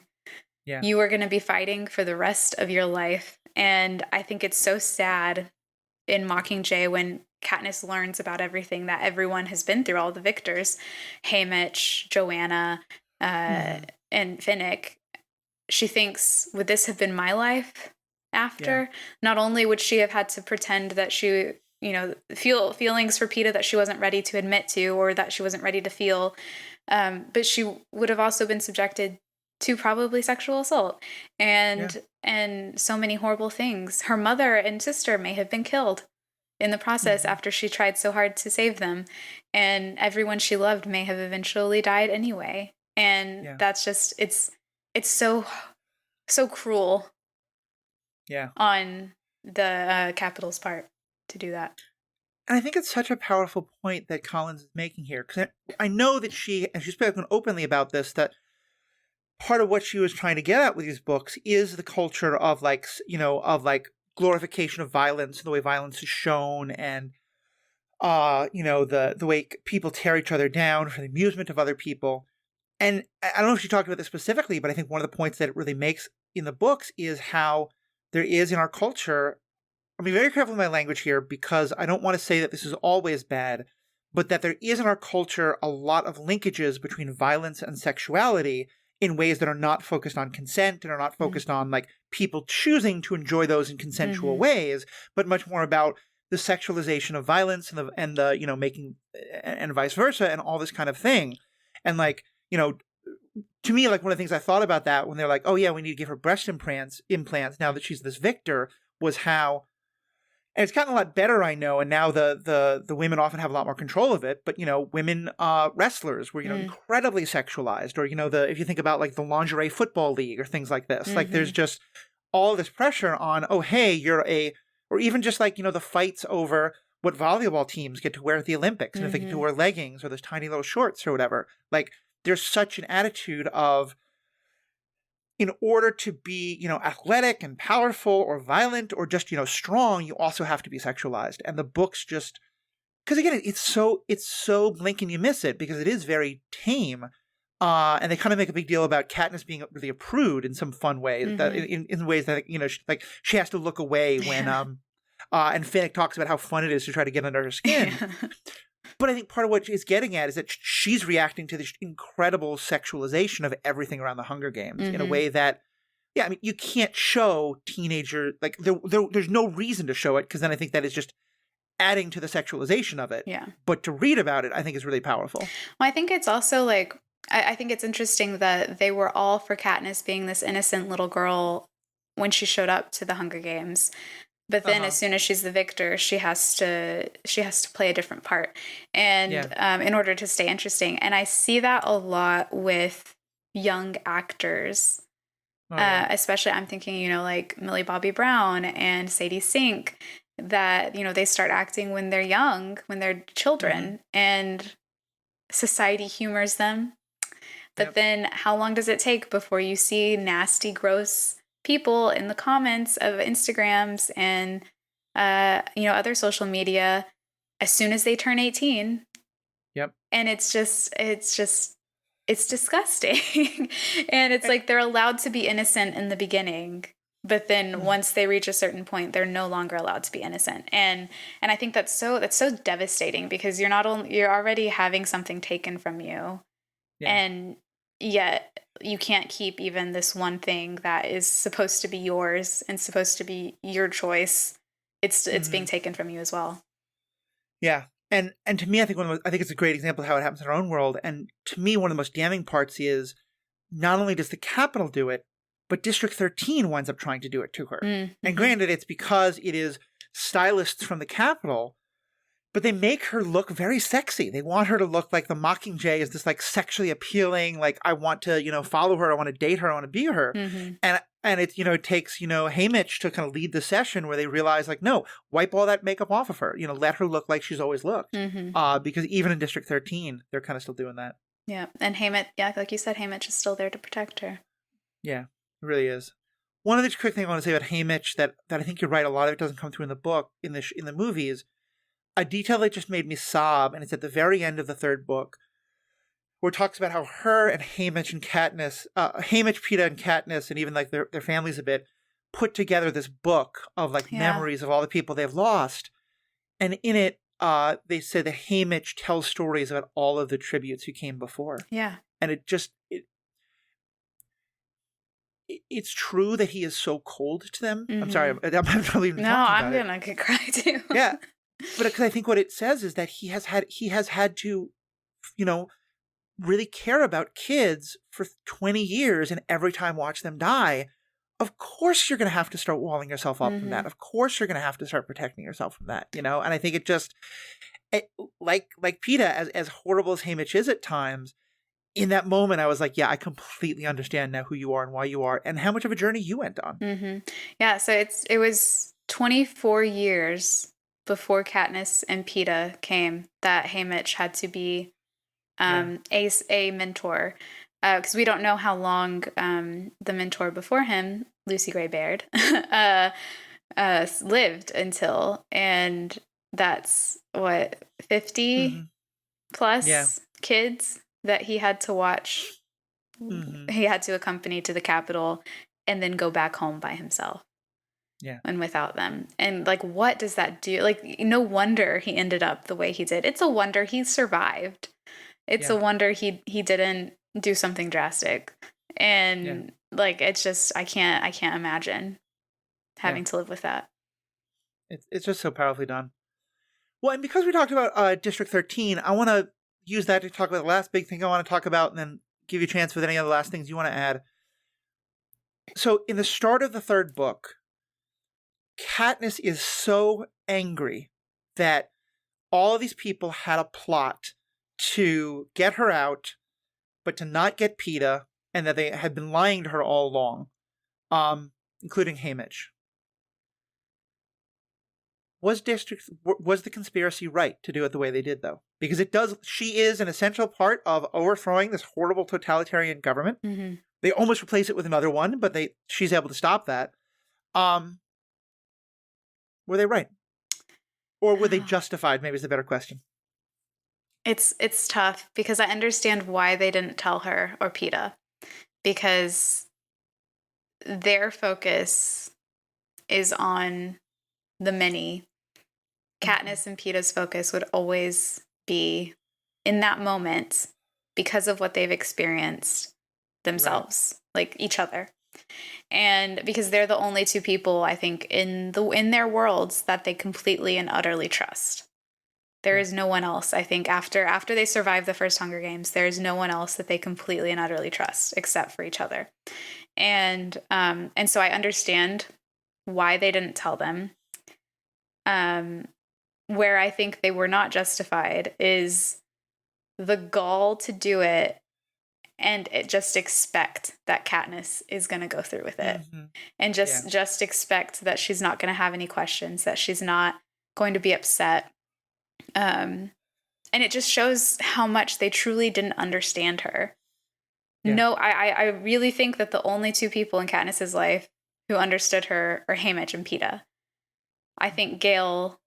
Yeah. You are going to be fighting for the rest of your life. And I think it's so sad in Mockingjay when Katniss learns about everything that everyone has been through, all the victors, Haymitch, Joanna, and Finnick. She thinks, would this have been my life after? Yeah. Not only would she have had to pretend that she, feel feelings for Peeta that she wasn't ready to admit to, or that she wasn't ready to feel, but she would have also been subjected to probably sexual assault and so many horrible things. Her mother and sister may have been killed in the process after she tried so hard to save them, and everyone she loved may have eventually died anyway. And that's just, it's so cruel on the Capitol's part to do that. And I think it's such a powerful point that Collins is making here, because I know that she's spoken openly about this, that part of what she was trying to get at with these books is the culture of glorification of violence and the way violence is shown, and the way people tear each other down for the amusement of other people. And I don't know if she talked about this specifically, but I think one of the points that it really makes in the books is how there is in our culture, I'm being very careful with my language here because I don't want to say that this is always bad, but that there is in our culture a lot of linkages between violence and sexuality in ways that are not focused on consent and are not focused on like people choosing to enjoy those in consensual ways, but much more about the sexualization of violence and the making, and vice versa, and all this kind of thing. And like, to me, like one of the things I thought about that when they're like, oh yeah, we need to give her breast implants now that she's this victor, was how, and it's gotten a lot better, I know, and now the women often have a lot more control of it, but women wrestlers were incredibly sexualized, or if you think about like the lingerie football league or things like this, like there's just all this pressure on, oh hey, or even just like the fights over what volleyball teams get to wear at the Olympics, and if they get to wear leggings or those tiny little shorts or whatever, like there's such an attitude of, in order to be, athletic and powerful or violent or just, strong, you also have to be sexualized. And the books just, because again, it's so blink and you miss it because it is very tame. And they kind of make a big deal about Katniss being really a prude in some fun ways, that in ways that, she has to look away when, and Finnick talks about how fun it is to try to get under her skin. But I think part of what she's getting at is that she's reacting to this incredible sexualization of everything around the Hunger Games in a way that, you can't show teenager, like there's no reason to show it, because then I think that is just adding to the sexualization of it. Yeah. But to read about it, I think is really powerful. Well, I think it's also like, I think it's interesting that they were all for Katniss being this innocent little girl when she showed up to the Hunger Games. But then as soon as she's the victor, she has to play a different part, and in order to stay interesting. And I see that a lot with young actors, especially I'm thinking, like Millie Bobby Brown and Sadie Sink, that, they start acting when they're young, when they're children, and society humors them. But then how long does it take before you see nasty, gross people in the comments of Instagrams and other social media as soon as they turn 18? And it's disgusting. And it's like they're allowed to be innocent in the beginning, but then once they reach a certain point, they're no longer allowed to be innocent. And I think that's so devastating, because you're already having something taken from you, and yet you can't keep even this one thing that is supposed to be yours and supposed to be your choice. It's being taken from you as well. Yeah. And to me, I think it's a great example of how it happens in our own world. And to me, one of the most damning parts is not only does the Capitol do it, but District 13 winds up trying to do it to her. And granted, it's because it is stylists from the Capitol, but they make her look very sexy. They want her to look like the Mockingjay is this like sexually appealing, like I want to, follow her, I want to date her, I want to be her. And it, it takes, Haymitch to kind of lead the session where they realize like, no, wipe all that makeup off of her, let her look like she's always looked. Because even in District 13, they're kind of still doing that. Yeah. And Haymitch, like you said, Haymitch is still there to protect her. Yeah, it really is. One other quick thing I want to say about Haymitch that I think you're right, a lot of it doesn't come through in the book, in the movies. a detail that just made me sob, and it's at the very end of the third book, where it talks about how her and Haymitch and Katniss, Haymitch, Peeta, and Katniss, and even like their families a bit, put together this book of like memories of all the people they've lost. And in it, they say that Haymitch tells stories about all of the tributes who came before. Yeah. And it's true that he is so cold to them. I'm sorry, I'm really even talking about I'm gonna get cry too. Yeah, but because I think what it says is that he has had to, really care about kids for 20 years and every time watch them die. Of course you're going to have to start walling yourself up from that. Of course you're going to have to start protecting yourself from that, And I think like Peeta, as horrible as Haymitch is at times, in that moment I was like, yeah, I completely understand now who you are and why you are and how much of a journey you went on. Yeah, so it was 24 years before Katniss and Peeta came that Haymitch had to be a mentor, because we don't know how long the mentor before him, Lucy Gray Baird, lived until, and that's what 50 plus kids that he had to watch. He had to accompany to the Capitol and then go back home by himself. Yeah. And without them. And like, what does that do? Like, no wonder he ended up the way he did. It's a wonder he survived. It's a wonder he didn't do something drastic. And like, it's just, I can't imagine having to live with that. It's just so powerfully done. Well, and because we talked about District 13, I want to use that to talk about the last big thing I want to talk about and then give you a chance with any other last things you want to add. So in the start of the third book, Katniss is so angry that all of these people had a plot to get her out, but to not get Peeta, and that they had been lying to her all along, including Haymitch. Was the conspiracy right to do it the way they did, though? Because she is an essential part of overthrowing this horrible totalitarian government. They almost replace it with another one, but she's able to stop that. Were they right? Or were they justified, maybe is the better question. It's tough because I understand why they didn't tell her or Peeta, because their focus is on the many. Katniss and Peeta's focus would always be in that moment because of what they've experienced themselves, like each other. And because they're the only two people, I think, in their worlds that they completely and utterly trust. There is no one else, I think, after they survive the first Hunger Games, there is no one else that they completely and utterly trust except for each other. And so I understand why they didn't tell them. Where I think they were not justified is the gall to do it and just expect that Katniss is going to go through with it. And just expect that she's not going to have any questions, that she's not going to be upset. And it just shows how much they truly didn't understand her. No, I really think that the only two people in Katniss's life who understood her are Haymitch and Peeta. I think Gale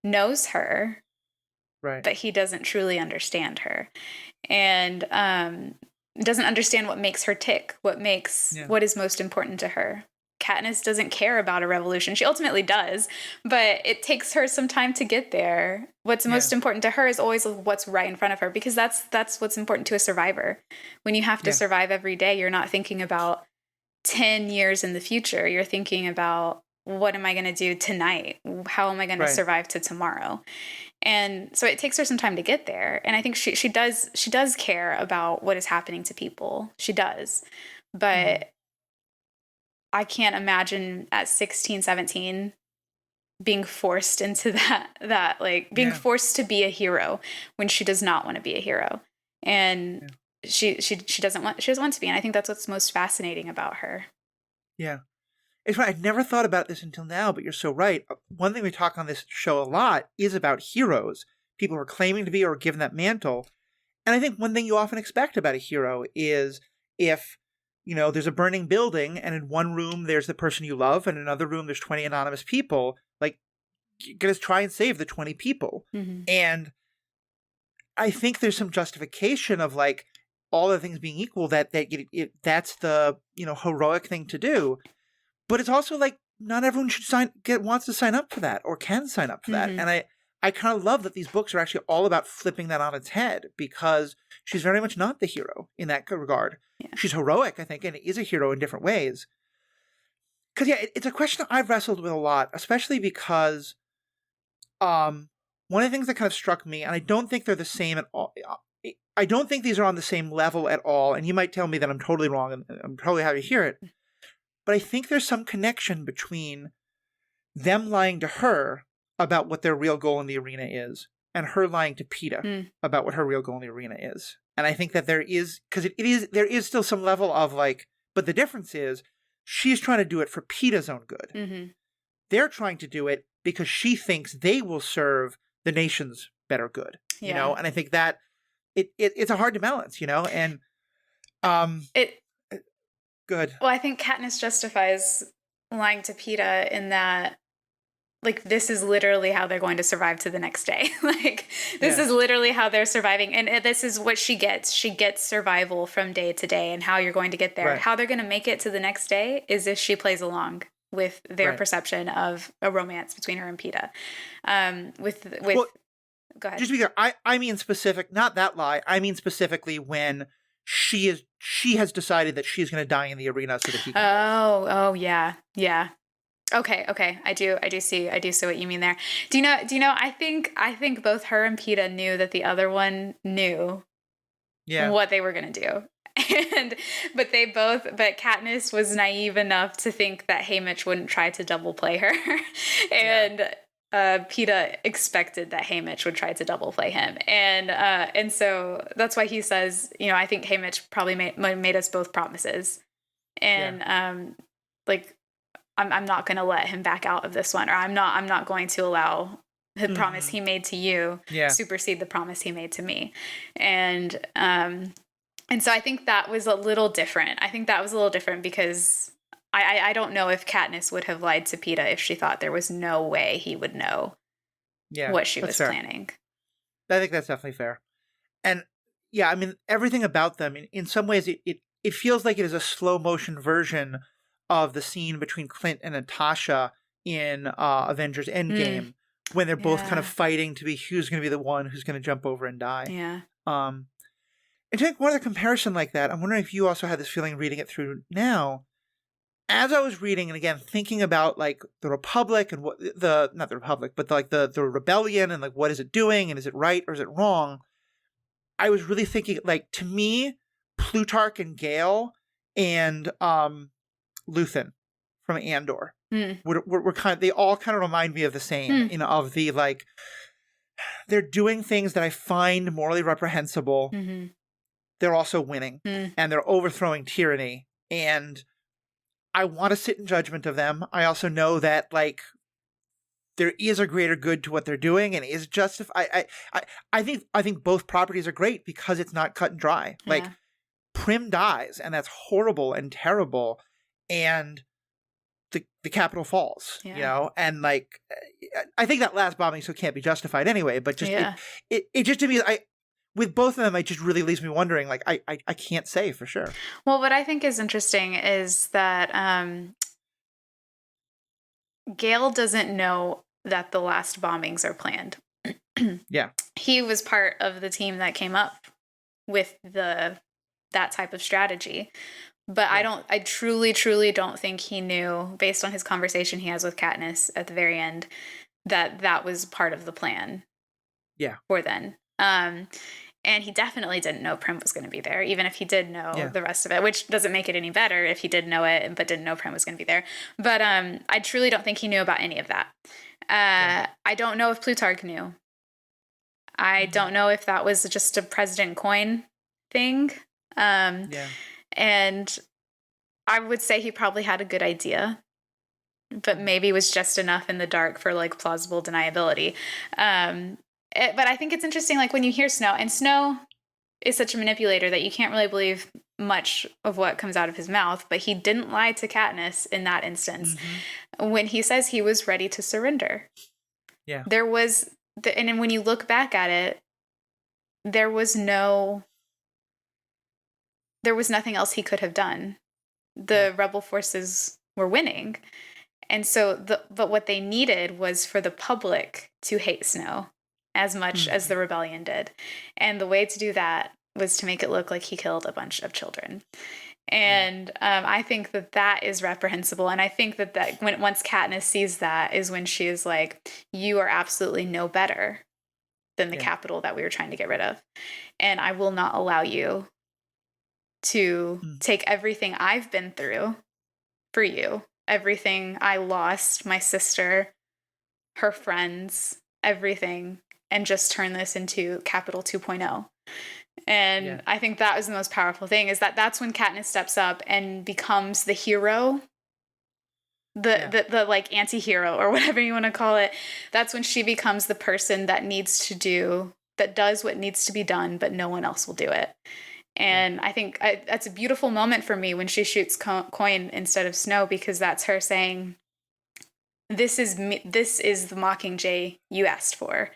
knows her, but he doesn't truly understand her, and doesn't understand what makes her tick, what is most important to her. Katniss doesn't care about a revolution. She ultimately does, but it takes her some time to get there. What's most important to her is always what's right in front of her, because that's what's important to a survivor. When you have to survive every day, you're not thinking about 10 years in the future. You're thinking about, what am I going to do tonight? How am I going to survive to tomorrow? And so it takes her some time to get there. And I think she does care about what is happening to people. She does. But I can't imagine at 16, 17 being forced into that like being forced to be a hero when she does not want to be a hero. And she doesn't want to be. And I think that's what's most fascinating about her. Yeah. It's right. I'd never thought about this until now, but you're so right. One thing we talk on this show a lot is about heroes. People who are claiming to be or given that mantle. And I think one thing you often expect about a hero is if, there's a burning building and in one room there's the person you love and in another room there's 20 anonymous people, like going to try and save the 20 people. And I think there's some justification of like all the things being equal that's the, heroic thing to do. But it's also like not everyone wants to sign up for that or can sign up for that. And I kind of love that these books are actually all about flipping that on its head, because she's very much not the hero in that regard. Yeah. She's heroic, I think, and is a hero in different ways. Because, it's a question I've wrestled with a lot, especially because one of the things that kind of struck me, and I don't think they're the same at all. I don't think these are on the same level at all, and you might tell me that I'm totally wrong, and I'm totally happy to hear it. But I think there's some connection between them lying to her about what their real goal in the arena is, and her lying to Peeta about what her real goal in the arena is. And I think that there is, because there is still some level of like, but the difference is she's trying to do it for Peeta's own good. They're trying to do it because she thinks they will serve the nation's better good, and I think that it's a hard to balance, and good. Well, I think Katniss justifies lying to Peeta in that, like, this is literally how they're going to survive to the next day. Like, this is literally how they're surviving. And this is what she gets. She gets survival from day to day, and how you're going to get there. Right. How they're going to make it to the next day is if she plays along with their perception of a romance between her and Peeta. Well, go ahead. Just to be clear, I mean specific, not that lie. I mean specifically when she has decided that she's going to die in the arena so that he can. Oh, yeah. Okay. I do see what you mean there. Do you know, I think both her and Peeta knew that the other one knew what they were going to do. But Katniss was naive enough to think that Haymitch wouldn't try to double play her. And Peeta expected that Haymitch would try to double play him. And so that's why he says, I think Haymitch probably made us both promises. And I'm not going to let him back out of this one, or I'm not going to allow the promise he made to you supersede the promise he made to me. And so I think that was a little different. Because I don't know if Katniss would have lied to Peeta if she thought there was no way he would know what she was planning. I think that's definitely fair. And I mean, everything about them, in some ways, it feels like it is a slow motion version of the scene between Clint and Natasha in Avengers Endgame, when they're both kind of fighting to be who's going to be the one who's going to jump over and die. Yeah. And to make one other comparison like that, I'm wondering if you also had this feeling reading it through now. As I was reading, and again, thinking about like the Republic and not the Republic, but like the rebellion and like what is it doing and is it right or is it wrong? I was really thinking, like, to me, Plutarch and Gale and Luthen from Andor were kind of, they all kind of remind me of the same, of the like, they're doing things that I find morally reprehensible. They're also winning and they're overthrowing tyranny, and I want to sit in judgment of them. I also know that like there is a greater good to what they're doing, and is justified. I think both properties are great because it's not cut and dry. Yeah. Like, Prim dies, and that's horrible and terrible, and the Capitol falls. And like, I think that last bombing so can't be justified anyway. But just it just, to me, with both of them, it just really leaves me wondering. Like, I can't say for sure. Well, what I think is interesting is that Gale doesn't know that the last bombings are planned. Yeah. He was part of the team that came up with that type of strategy. But I truly don't think he knew, based on his conversation he has with Katniss at the very end, that was part of the plan. Yeah. For then. And he definitely didn't know Prim was going to be there, even if he did know the rest of it, which doesn't make it any better if he did know it but didn't know Prim was going to be there. But I truly don't think he knew about any of that. I don't know if Plutarch knew. I don't know if that was just a President Coin thing. And I would say he probably had a good idea, but maybe was just enough in the dark for like plausible deniability. But I think it's interesting, like when you hear Snow, and Snow is such a manipulator that you can't really believe much of what comes out of his mouth, but he didn't lie to Katniss in that instance when he says he was ready to surrender. Yeah. There was, and then when you look back at it, there was nothing else he could have done. The rebel forces were winning. And so but what they needed was for the public to hate Snow as much as the rebellion did. And the way to do that was to make it look like he killed a bunch of children. And I think that is reprehensible. And I think that once Katniss sees that is when she is like, you are absolutely no better than the capital that we were trying to get rid of. And I will not allow you to take everything I've been through for you. Everything I lost, my sister, her friends, everything, and just turn this into Capital 2.0. And I think that was the most powerful thing, is that's when Katniss steps up and becomes the hero, the like anti-hero or whatever you want to call it. That's when she becomes the person that does what needs to be done, but no one else will do it. And I think that's a beautiful moment for me when she shoots Coin instead of Snow, because that's her saying, this is me, this is the Mockingjay you asked for.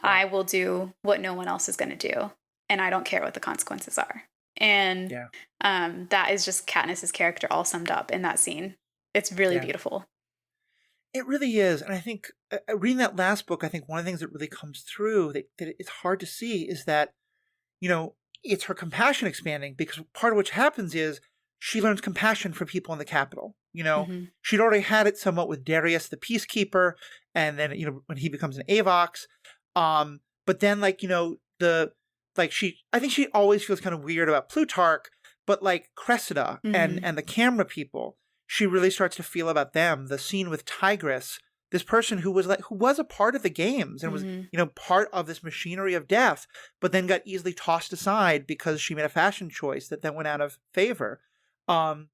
I will do what no one else is going to do, and I don't care what the consequences are. And that is just Katniss's character all summed up in that scene. It's really beautiful. It really is. And I think reading that last book, I think one of the things that really comes through that it's hard to see is that, it's her compassion expanding, because part of what happens is she learns compassion for people in the capital. She'd already had it somewhat with Darius the Peacekeeper, and then, when he becomes an Avox. But then, I think she always feels kind of weird about Plutarch, but like Cressida and the camera people, she really starts to feel about them. The scene with Tigris, this person who was a part of the games and was, part of this machinery of death, but then got easily tossed aside because she made a fashion choice that then went out of favor. To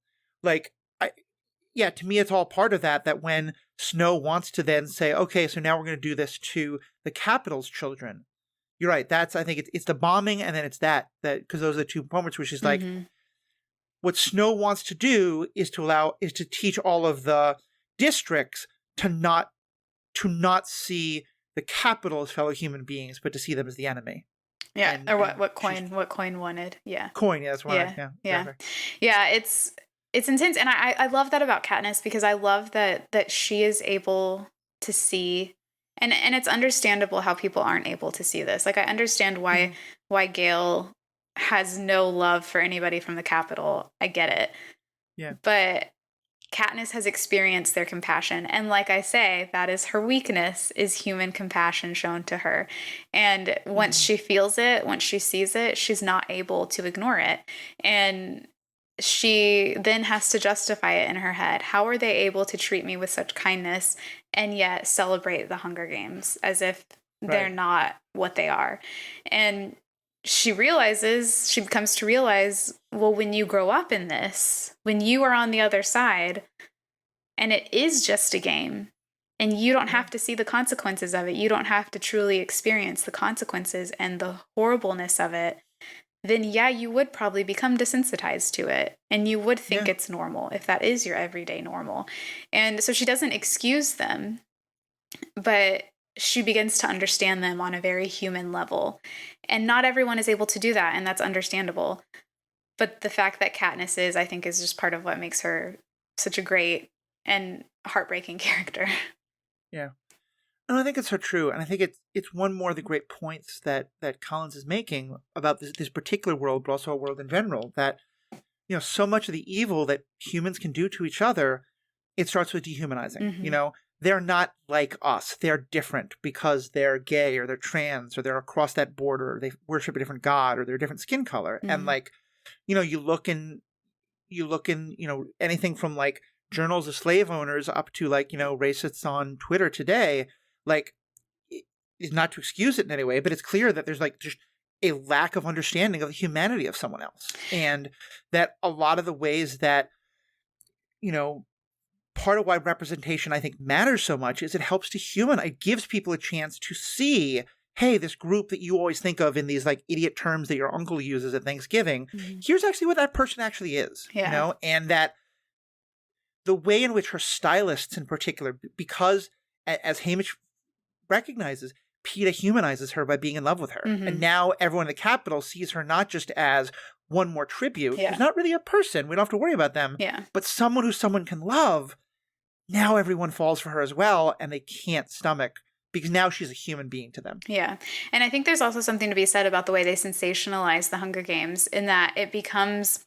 me, it's all part of that when Snow wants to then say, okay, so now we're going to do this to the capital's children. You're right. I think it's the bombing, and then it's that because those are the two moments where she's like, what Snow wants to do is to teach all of the districts to not see the capital as fellow human beings, but to see them as the enemy. Yeah, or what Coin wanted. Yeah, Coin. Yeah, that's what. Yeah. It's intense, and I love that about Katniss, because I love that she is able to see, and it's understandable how people aren't able to see this. Like, I understand why Gale has no love for anybody from the capital. I get it. Yeah, but Katniss has experienced their compassion. And like I say, that is her weakness, is human compassion shown to her. And once she feels it, once she sees it, she's not able to ignore it. And she then has to justify it in her head. How are they able to treat me with such kindness and yet celebrate the Hunger Games as if they're not what they are? And she comes to realize, well, when you grow up in this, when you are on the other side, and it is just a game, and you don't have to see the consequences of it, you don't have to truly experience the consequences and the horribleness of it, then you would probably become desensitized to it, and you would think it's normal if that is your everyday normal. And so she doesn't excuse them, but she begins to understand them on a very human level. And not everyone is able to do that, and that's understandable. But the fact that Katniss is, I think, is just part of what makes her such a great and heartbreaking character. Yeah. And I think it's so true. And I think it's one more of the great points that Collins is making about this particular world, but also a world in general, that, so much of the evil that humans can do to each other, it starts with dehumanizing. They're not like us. They're different because they're gay or they're trans or they're across that border, or they worship a different god, or they're a different skin color. And you look in, anything from like journals of slave owners up to racists on Twitter today, is not to excuse it in any way, but it's clear that there's just a lack of understanding of the humanity of someone else. And that a lot of the ways that, part of why representation, I think, matters so much is it helps to humanize. It gives people a chance to see, hey, this group that you always think of in these idiot terms that your uncle uses at Thanksgiving, here's actually what that person actually is, and that the way in which her stylists in particular, because as Hamish recognizes Peeta humanizes her by being in love with her. Mhm. And now everyone in the Capitol sees her not just as one more tribute. Yeah. She's not really a person. We don't have to worry about them. Yeah. But someone who someone can love. Now everyone falls for her as well, and they can't stomach because now she's a human being to them. Yeah. And I think there's also something to be said about the way they sensationalize the Hunger Games in that it becomes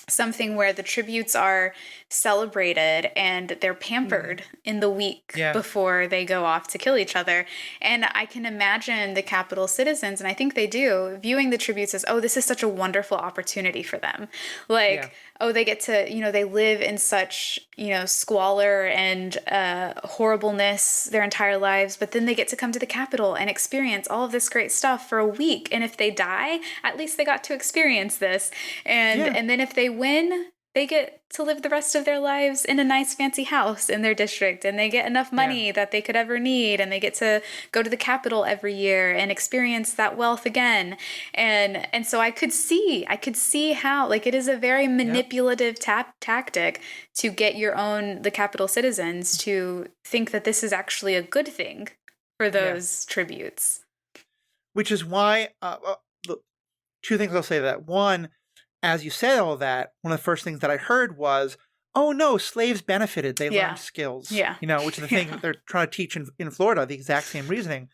something where the tributes are celebrated and they're pampered in the week before they go off to kill each other. And I can imagine the Capitol citizens, and I think they do, viewing the tributes as, oh, this is such a wonderful opportunity for them. Like, oh, they get to, they live in such, squalor and horribleness their entire lives, but then they get to come to the Capitol and experience all of this great stuff for a week. And if they die, at least they got to experience this. And then if they win, they get to live the rest of their lives in a nice fancy house in their district, and they get enough money that they could ever need, and they get to go to the Capitol every year and experience that wealth again. And so I could see how, like, it is a very manipulative tactic to get the Capitol citizens to think that this is actually a good thing for those tributes. Which is why, two things I'll say to that. One, as you said all that, one of the first things that I heard was, oh no, slaves benefited. They learned skills. Yeah. Which is the thing that they're trying to teach in Florida, the exact same reasoning.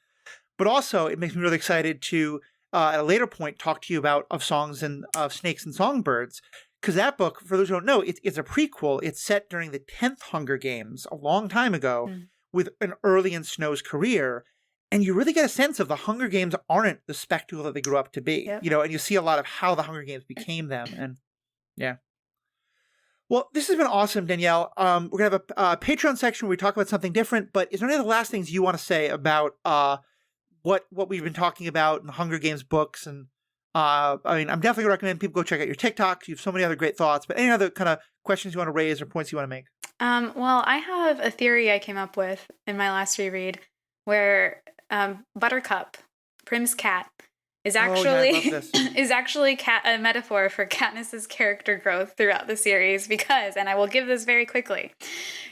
But also, it makes me really excited to, at a later point, talk to you about Of Songs and of Snakes and Songbirds. Because that book, for those who don't know, it's a prequel. It's set during the 10th Hunger Games, a long time ago, with an early in Snow's career. And you really get a sense of the Hunger Games aren't the spectacle that they grew up to be, and you see a lot of how the Hunger Games became them. And well, this has been awesome, Danielle. We're going to have a Patreon section where we talk about something different, but is there any of the last things you want to say about what we've been talking about in the Hunger Games books? And I'm definitely going to recommend people go check out your TikTok. You have so many other great thoughts, but any other kind of questions you want to raise or points you want to make? Well, I have a theory I came up with in my last reread where Buttercup, Prim's cat, is actually a metaphor for Katniss's character growth throughout the series because, and I will give this very quickly,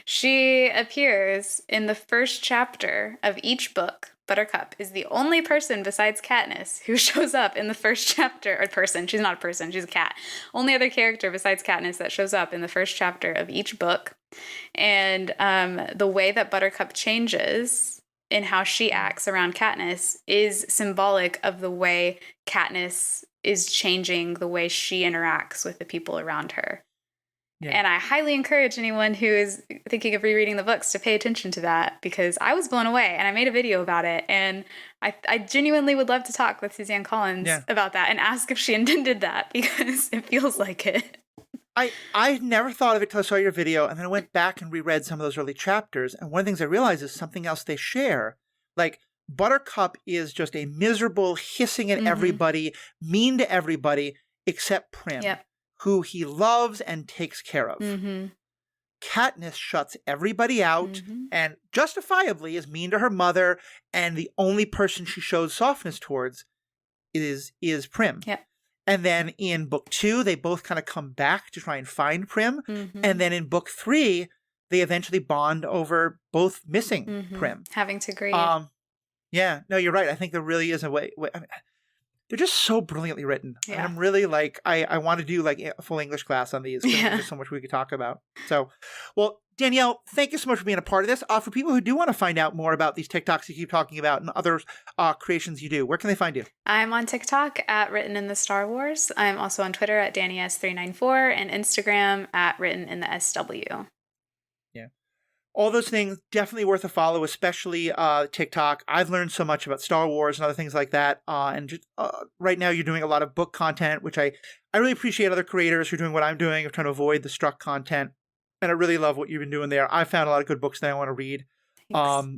she appears in the first chapter of each book. Buttercup is the only person besides Katniss who shows up in the first chapter, or person, she's not a person, she's a cat. Only other character besides Katniss that shows up in the first chapter of each book. And the way that Buttercup changes in how she acts around Katniss is symbolic of the way Katniss is changing the way she interacts with the people around her. Yeah. And I highly encourage anyone who is thinking of rereading the books to pay attention to that because I was blown away and I made a video about it. And I genuinely would love to talk with Suzanne Collins about that and ask if she intended that because it feels like it. I never thought of it till I saw your video, and then I went back and reread some of those early chapters, and one of the things I realized is something else they share. Like, Buttercup is just a miserable, hissing at everybody, mean to everybody, except Prim, who he loves and takes care of. Katniss shuts everybody out, and justifiably is mean to her mother, and the only person she shows softness towards is Prim. Yep. And then in book 2, they both kind of come back to try and find Prim. And then in book 3, they eventually bond over both missing Prim. Having to grieve. Yeah, no, you're right. I think there really is a way. I mean, they're just so brilliantly written. Yeah. And I'm really like, I want to do like a full English class on these. There's just so much we could talk about. So, well, Danielle, thank you so much for being a part of this. For people who do want to find out more about these TikToks you keep talking about and other creations you do, where can they find you? I'm on TikTok at Written in the Star Wars. I'm also on Twitter at DannyS394 and Instagram at Written in the SW. Yeah. All those things definitely worth a follow, especially TikTok. I've learned so much about Star Wars and other things like that. And just, right now you're doing a lot of book content, which I really appreciate other creators who are doing what I'm doing of trying to avoid the struck content. And I really love what you've been doing there. I found a lot of good books that I want to read.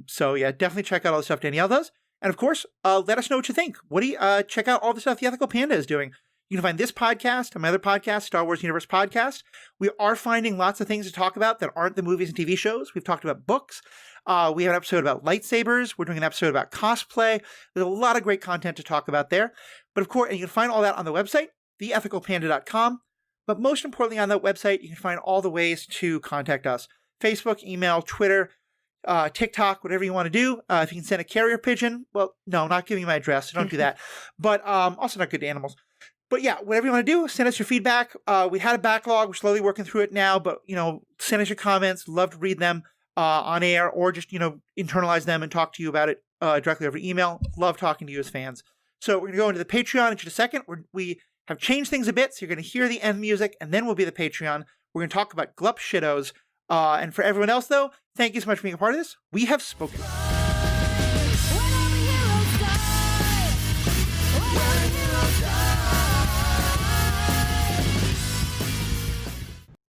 So yeah, definitely check out all the stuff Danielle does. And of course, let us know what you think. What do you check out all the stuff the Ethical Panda is doing. You can find this podcast and my other podcast, Star Wars Universe Podcast. We are finding lots of things to talk about that aren't the movies and TV shows. We've talked about books. We have an episode about lightsabers. We're doing an episode about cosplay. There's a lot of great content to talk about there. But of course, and you can find all that on the website, theethicalpanda.com. But most importantly, on that website, you can find all the ways to contact us. Facebook, email, Twitter. TikTok, whatever you want to do. If you can send a carrier pigeon, well, no, not giving you my address, so don't do that. But also not good to animals. But yeah, whatever you want to do, send us your feedback. We had a backlog. We're slowly working through it now, but, send us your comments. Love to read them on air, or just, internalize them and talk to you about it directly over email. Love talking to you as fans. So we're going to go into the Patreon in just a second. We have changed things a bit, so you're going to hear the end music, and then we'll be the Patreon. We're going to talk about Glup Shittos. And for everyone else, though, thank you so much for being a part of this. We have spoken.